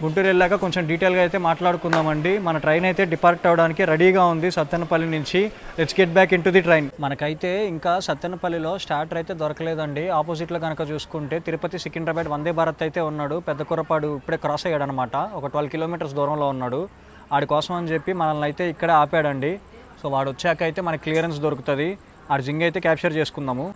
గుంటూరు వెళ్ళాక కొంచెం డీటెయిల్గా అయితే మాట్లాడుకుందామండి. మన ట్రైన్ అయితే డిపార్ట్ అవ్వడానికి రెడీగా ఉంది సత్తెనపల్లి నుంచి. Let's get back in to the train. మనకైతే ఇంకా సత్తెనపల్లిలో స్టార్టర్ అయితే దొరకలేదండి. ఆపోజిట్లో కనుక చూసుకుంటే తిరుపతి సికింద్రాబాద్ వందే భారత్ అయితే ఉన్నాడు. పెద్ద కుర్రపాడు ఇప్పుడే క్రాస్ అయ్యాడు అనమాట. ఒక 12 kilometers దూరంలో ఉన్నాడు. ఆడి కోసం అని చెప్పి మనల్ని అయితే ఇక్కడే ఆపాడండి. సో వాడు వచ్చాక అయితే మనకి క్లియరెన్స్ దొరుకుతుంది. ఆడి జింగ్ అయితే క్యాప్చర్ చేసుకుందాము.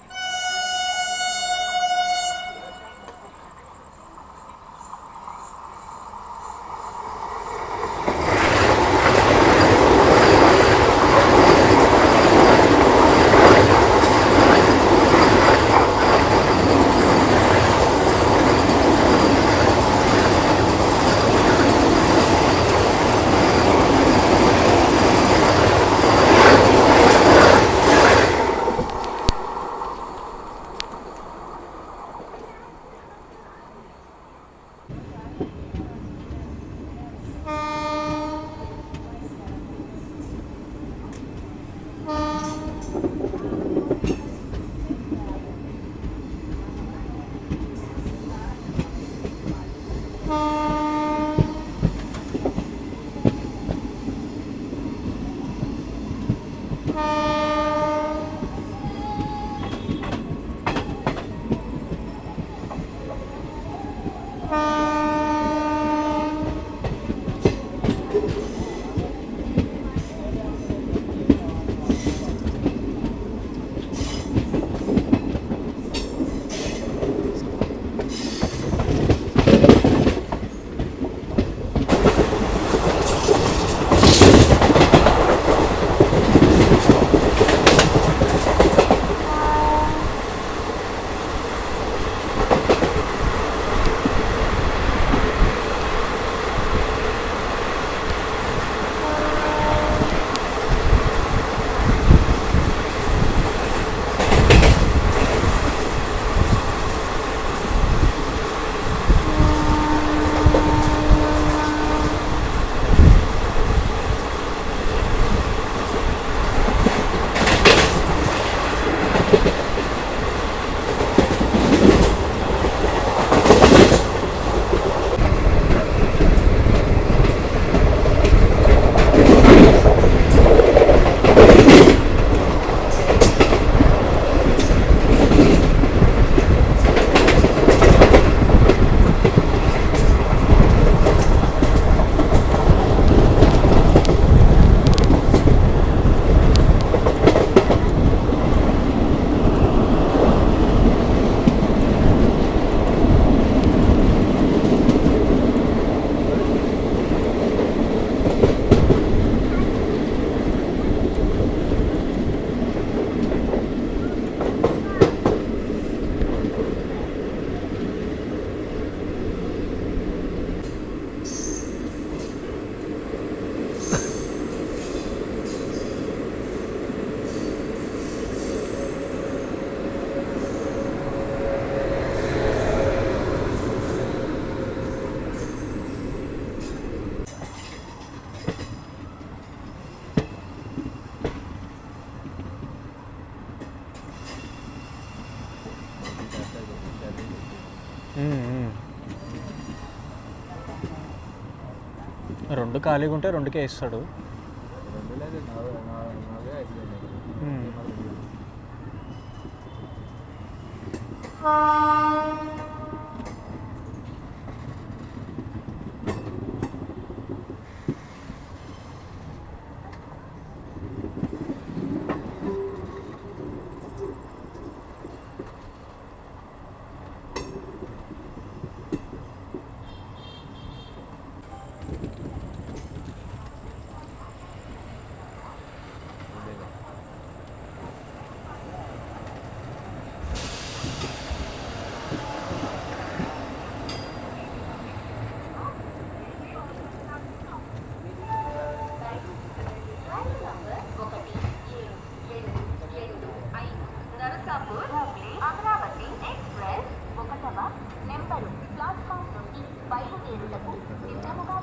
2 ఖాళీగా ఉంటే 2కే ఇస్తాడు.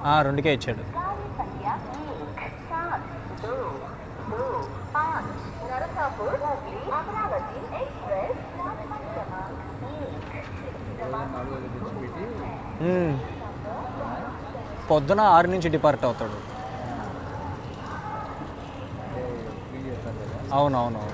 ఆ, 2కే ఇచ్చాడు. పొద్దున 6 నుంచి డిపార్ట్ అవుతాడు. అవునవునవును.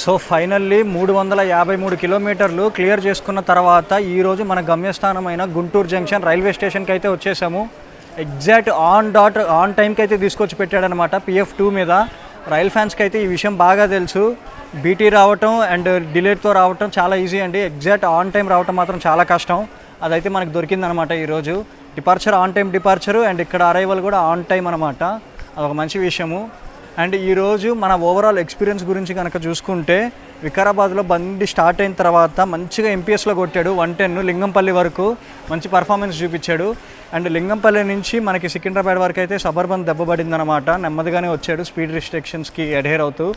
సో ఫైనల్లీ 353 కిలోమీటర్లు క్లియర్ చేసుకున్న తర్వాత ఈరోజు మన గమ్యస్థానమైన గుంటూరు జంక్షన్ రైల్వే స్టేషన్కి అయితే వచ్చేసాము. ఎగ్జాక్ట్ ఆన్ టైంకి అయితే తీసుకొచ్చి పెట్టాడనమాట PF2 మీద. రైల్ ఫ్యాన్స్కి అయితే ఈ విషయం బాగా తెలుసు. బీటీ రావటం అండ్ డిలేట్తో రావటం చాలా ఈజీ అండి. ఎగ్జాక్ట్ ఆన్ టైం రావటం మాత్రం చాలా కష్టం. అదైతే మనకు దొరికిందనమాట ఈరోజు. డిపార్చర్ ఆన్ టైం డిపార్చరు అండ్ ఇక్కడ అరైవల్ కూడా ఆన్ టైం అనమాట. అదొక మంచి విషయము. అండ్ ఈరోజు మన ఓవరాల్ ఎక్స్పీరియన్స్ గురించి కనుక చూసుకుంటే వికారాబాద్లో బండి స్టార్ట్ అయిన తర్వాత మంచిగా ఎంపీఎస్లో కొట్టాడు. 110 లింగంపల్లి వరకు మంచి పర్ఫార్మెన్స్ చూపించాడు. అండ్ లింగంపల్లి నుంచి మనకి సికింద్రాబాద్ వరకు అయితే సబర్బన్ దెబ్బపడిందనమాట. నెమ్మదిగానే వచ్చాడు స్పీడ్ రిస్ట్రిక్షన్స్కి అడ్హేర్ అవుతూ.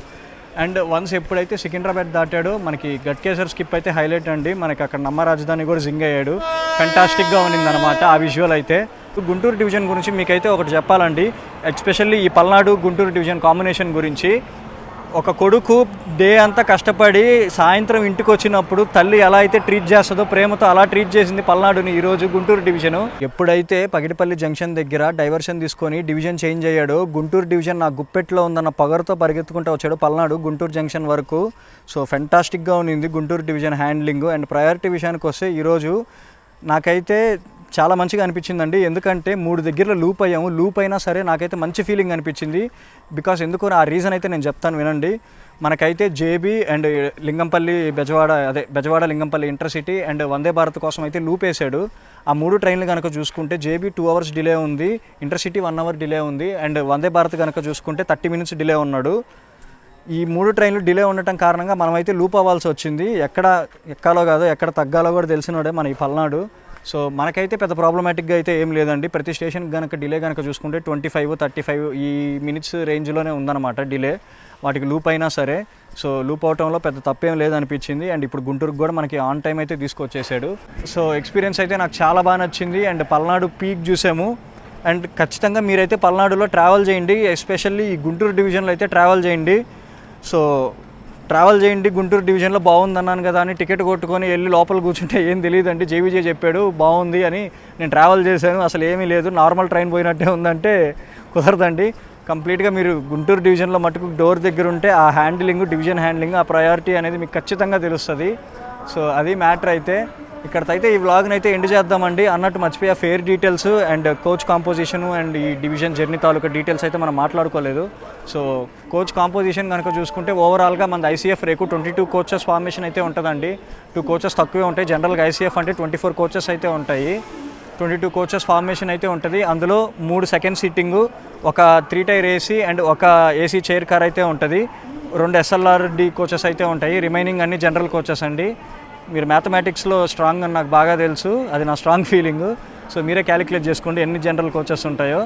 అండ్ వన్స్ ఎప్పుడైతే సికింద్రాబాద్ దాటాడో మనకి గట్కేసర్ స్కిప్ అయితే హైలైట్ అండి. మనకి అక్కడ నమ్మ రాజధాని కూడా జింగ్ అయ్యాడు. ఫెంటాస్టిక్గా ఉన్నిందనమాట ఆ విజువల్ అయితే. గుంటూరు డివిజన్ గురించి మీకైతే ఒకటి చెప్పాలండి. ఎస్పెషల్లీ ఈ పల్నాడు గుంటూరు డివిజన్ కాంబినేషన్ గురించి. ఒక కొడుకు డే అంతా కష్టపడి సాయంత్రం ఇంటికి వచ్చినప్పుడు తల్లి ఎలా అయితే ట్రీట్ చేస్తుందో ప్రేమతో అలా ట్రీట్ చేసింది పల్నాడుని ఈరోజు గుంటూరు డివిజను. ఎప్పుడైతే పగిడిపల్లి జంక్షన్ దగ్గర డైవర్షన్ తీసుకొని డివిజన్ చేంజ్ అయ్యాడో గుంటూరు డివిజన్ నా గుప్పెట్లో ఉందన్న పగరుతో పరిగెత్తుకుంటూ వచ్చాడు పల్నాడు గుంటూరు జంక్షన్ వరకు. సో ఫెంటాస్టిక్గా ఉన్నింది Guntur division handling. And priority విషయానికి వస్తే ఈరోజు నాకైతే చాలా మంచిగా అనిపించిందండి. ఎందుకంటే 3 దగ్గరలో లూప్ అయ్యాము. లూప్ అయినా సరే నాకైతే మంచి ఫీలింగ్ అనిపించింది. బికాస్ ఎందుకు ఆ రీజన్ అయితే నేను చెప్తాను వినండి. మనకైతే JB and Lingampalli Bezawada Lingampalli intercity and Vande Bharat కోసం అయితే లూప్ వేసాడు. ఆ 3 ట్రైన్లు కనుక చూసుకుంటే జేబీ 2 అవర్స్ డిలే ఉంది, ఇంటర్సిటీ 1 అవర్ డిలే ఉంది, అండ్ వందే భారత్ కనుక చూసుకుంటే 30 మినిట్స్ డిలే ఉన్నాడు. ఈ 3 ట్రైన్లు డిలే ఉండటం కారణంగా మనమైతే లూప్ అవ్వాల్సి వచ్చింది. ఎక్కడ ఎక్కాలో కాదో ఎక్కడ తగ్గాలో కూడా తెలిసినోడే మన ఈ పల్నాడు. సో మనకైతే పెద్ద ప్రాబ్లమాటిక్గా అయితే ఏం లేదండి. ప్రతి స్టేషన్ కనుక డిలే కనుక చూసుకుంటే 25-35 ఈ మినిట్స్ రేంజ్లోనే ఉందన్నమాట డిలే. వాటికి లూప్ అయినా సరే సో లూప్ అవటంలో పెద్ద తప్పేం లేదనిపించింది. అండ్ ఇప్పుడు గుంటూరుకు కూడా మనకి ఆన్ టైం అయితే తీసుకొచ్చేసాడు. సో ఎక్స్పీరియన్స్ అయితే నాకు చాలా బాగా నచ్చింది. అండ్ పల్నాడు పీక్ చూసాము. అండ్ ఖచ్చితంగా మీరైతే పల్నాడులో ట్రావెల్ చేయండి. ఎస్పెషల్లీ ఈ గుంటూరు డివిజన్లో అయితే ట్రావెల్ చేయండి. సో ట్రావెల్ చేయండి గుంటూరు డివిజన్లో బాగుందన్నాను కదా అని టికెట్ కొట్టుకొని వెళ్ళి లోపల కూర్చుంటే ఏం తెలియదండి. జేవిజే చెప్పాడు బాగుంది అని. నేను ట్రావెల్ చేశాను, అసలు ఏమీ లేదు, నార్మల్ ట్రైన్ పోయినట్టే ఉందంటే కుదరదండి. కంప్లీట్గా మీరు గుంటూరు డివిజన్లో మటుకు డోర్ దగ్గర ఉంటే ఆ హ్యాండిలింగ్, డివిజన్ హ్యాండ్లింగ్, ఆ ప్రయారిటీ అనేది మీకు ఖచ్చితంగా తెలుస్తుంది. సో అది మ్యాటర్. అయితే ఇక్కడైతే ఈ వ్లాగ్ని అయితే ఎండ్ చేద్దామండి. అన్నట్టు మర్చిపోయా fair details and coach composition and ఈ డివిజన్ జర్నీ తాలూకా డీటెయిల్స్ అయితే మనం మాట్లాడుకోలేదు. సో కోచ్ కాంపోజిషన్ కనుక చూసుకుంటే ఓవరాల్గా మన ICF రేకు 22 కోచెస్ ఫార్మేషన్ అయితే ఉంటుందండి. 2 కోచెస్ తక్కువే ఉంటాయి. జనరల్గా ICF అంటే 24 కోచెస్ అయితే ఉంటాయి. 22 కోచెస్ ఫార్మేషన్ అయితే ఉంటుంది. అందులో 3 సెకండ్ సీటింగు, ఒక 3 టైర్ AC అండ్ ఒక AC చైర్ కార్ అయితే ఉంటుంది. 2 SLRD కోచెస్ అయితే ఉంటాయి. రిమైనింగ్ అన్ని జనరల్ కోచెస్ అండి. మీరు మ్యాథమెటిక్స్లో స్ట్రాంగ్ అని నాకు బాగా తెలుసు, అది నా స్ట్రాంగ్ ఫీలింగ్. సో మీరే క్యాలిక్యులేట్ చేసుకోండి ఎన్ని జనరల్ కోచెస్ ఉంటాయో.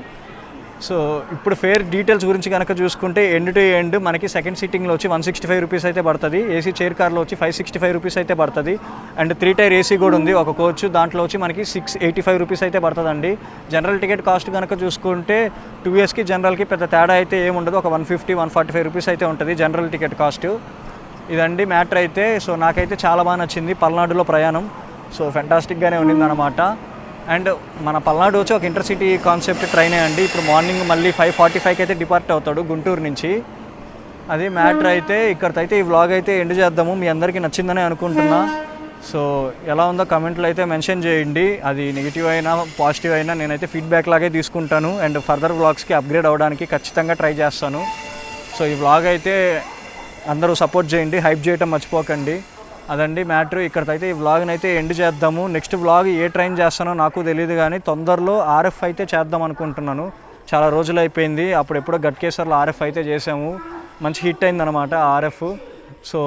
సో ఇప్పుడు ఫేర్ డీటెయిల్స్ గురించి కనుక చూసుకుంటే ఎండ్ టు ఎండ్ మనకి సెకండ్ సీటింగ్లో వచ్చి 165 రూపీస్ అయితే పడుతుంది. ఏసీ చైర్ కార్లో వచ్చి 565 రూపీస్ అయితే పడుతుంది. అండ్ 3 టైర్ ఏసీ కూడా ఉంది ఒక కోచ్, దాంట్లో వచ్చి మనకి 685 రూపీస్ అయితే పడుతుందండి. జనరల్ టికెట్ కాస్ట్ కనుక చూసుకుంటే 2 ఇయర్స్కి జనరల్కి పెద్ద తేడా అయితే ఏముండదు, ఒక 150-145 రూపీస్ అయితే ఉంటుంది జనరల్ టికెట్ కాస్ట్. ఇదండి మ్యాటర్ అయితే. సో నాకైతే చాలా బాగా నచ్చింది పల్నాడులో ప్రయాణం. సో ఫెంటాస్టిక్గానే ఉన్నిందనమాట. అండ్ మన పల్నాడు వచ్చి ఒక ఇంటర్సిటీ కాన్సెప్ట్ ట్రైనే అండి. ఇప్పుడు మార్నింగ్ మళ్ళీ 5:45కి అయితే డిపార్ట్ అవుతాడు గుంటూరు నుంచి. అది మ్యాటర్ అయితే. ఇక్కడితో అయితే ఈ వ్లాగ్ అయితే ఎండ్ చేద్దాము. మీ అందరికీ నచ్చిందని అనుకుంటున్నా. సో ఎలా ఉందో కమెంట్లో అయితే మెన్షన్ చేయండి. అది నెగిటివ్ అయినా పాజిటివ్ అయినా నేనైతే ఫీడ్బ్యాక్ లాగే తీసుకుంటాను. అండ్ ఫర్దర్ వ్లాగ్స్కి అప్గ్రేడ్ అవ్వడానికి ఖచ్చితంగా ట్రై చేస్తాను. సో ఈ వ్లాగ్ అయితే అందరూ సపోర్ట్ చేయండి, హైప్ చేయటం మర్చిపోకండి. అదండి మ్యాటర్. ఇక్కడికైతే ఈ వ్లాగ్ని అయితే ఎండ్ చేద్దాము. నెక్స్ట్ వ్లాగ్ ఏ ట్రైన్ చేస్తానో నాకు తెలియదు, కానీ తొందరలో ఆర్ఎఫ్ అయితే చేద్దాం అనుకుంటున్నాను. చాలా రోజులు అయిపోయింది, అప్పుడు ఎప్పుడో గట్కేసర్లో ఆర్ఎఫ్ అయితే చేసాము. మంచి హిట్ అయిందనమాట ఆర్ఎఫ్. సో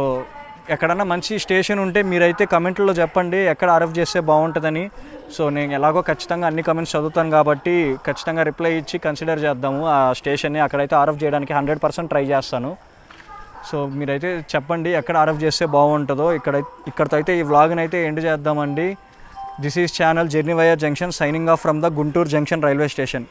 ఎక్కడన్నా మంచి స్టేషన్ ఉంటే మీరైతే కమెంట్లో చెప్పండి ఎక్కడ ఆర్ఎఫ్ చేస్తే బాగుంటుందని. సో నేను ఎలాగో ఖచ్చితంగా అన్ని కమెంట్స్ చదువుతాను కాబట్టి ఖచ్చితంగా రిప్లై ఇచ్చి కన్సిడర్ చేద్దాము ఆ స్టేషన్ని. అక్కడైతే ఆర్ఎఫ్ చేయడానికి 100% ట్రై చేస్తాను. సో మీరైతే చెప్పండి ఎక్కడ ఆర్ఎఫ్ చేస్తే బాగుంటుందో. ఇక్కడితో అయితే ఈ వ్లాగ్ని అయితే ఎండ్ చేద్దామండి. This is channel journey via junction, signing off from the Guntur junction railway station.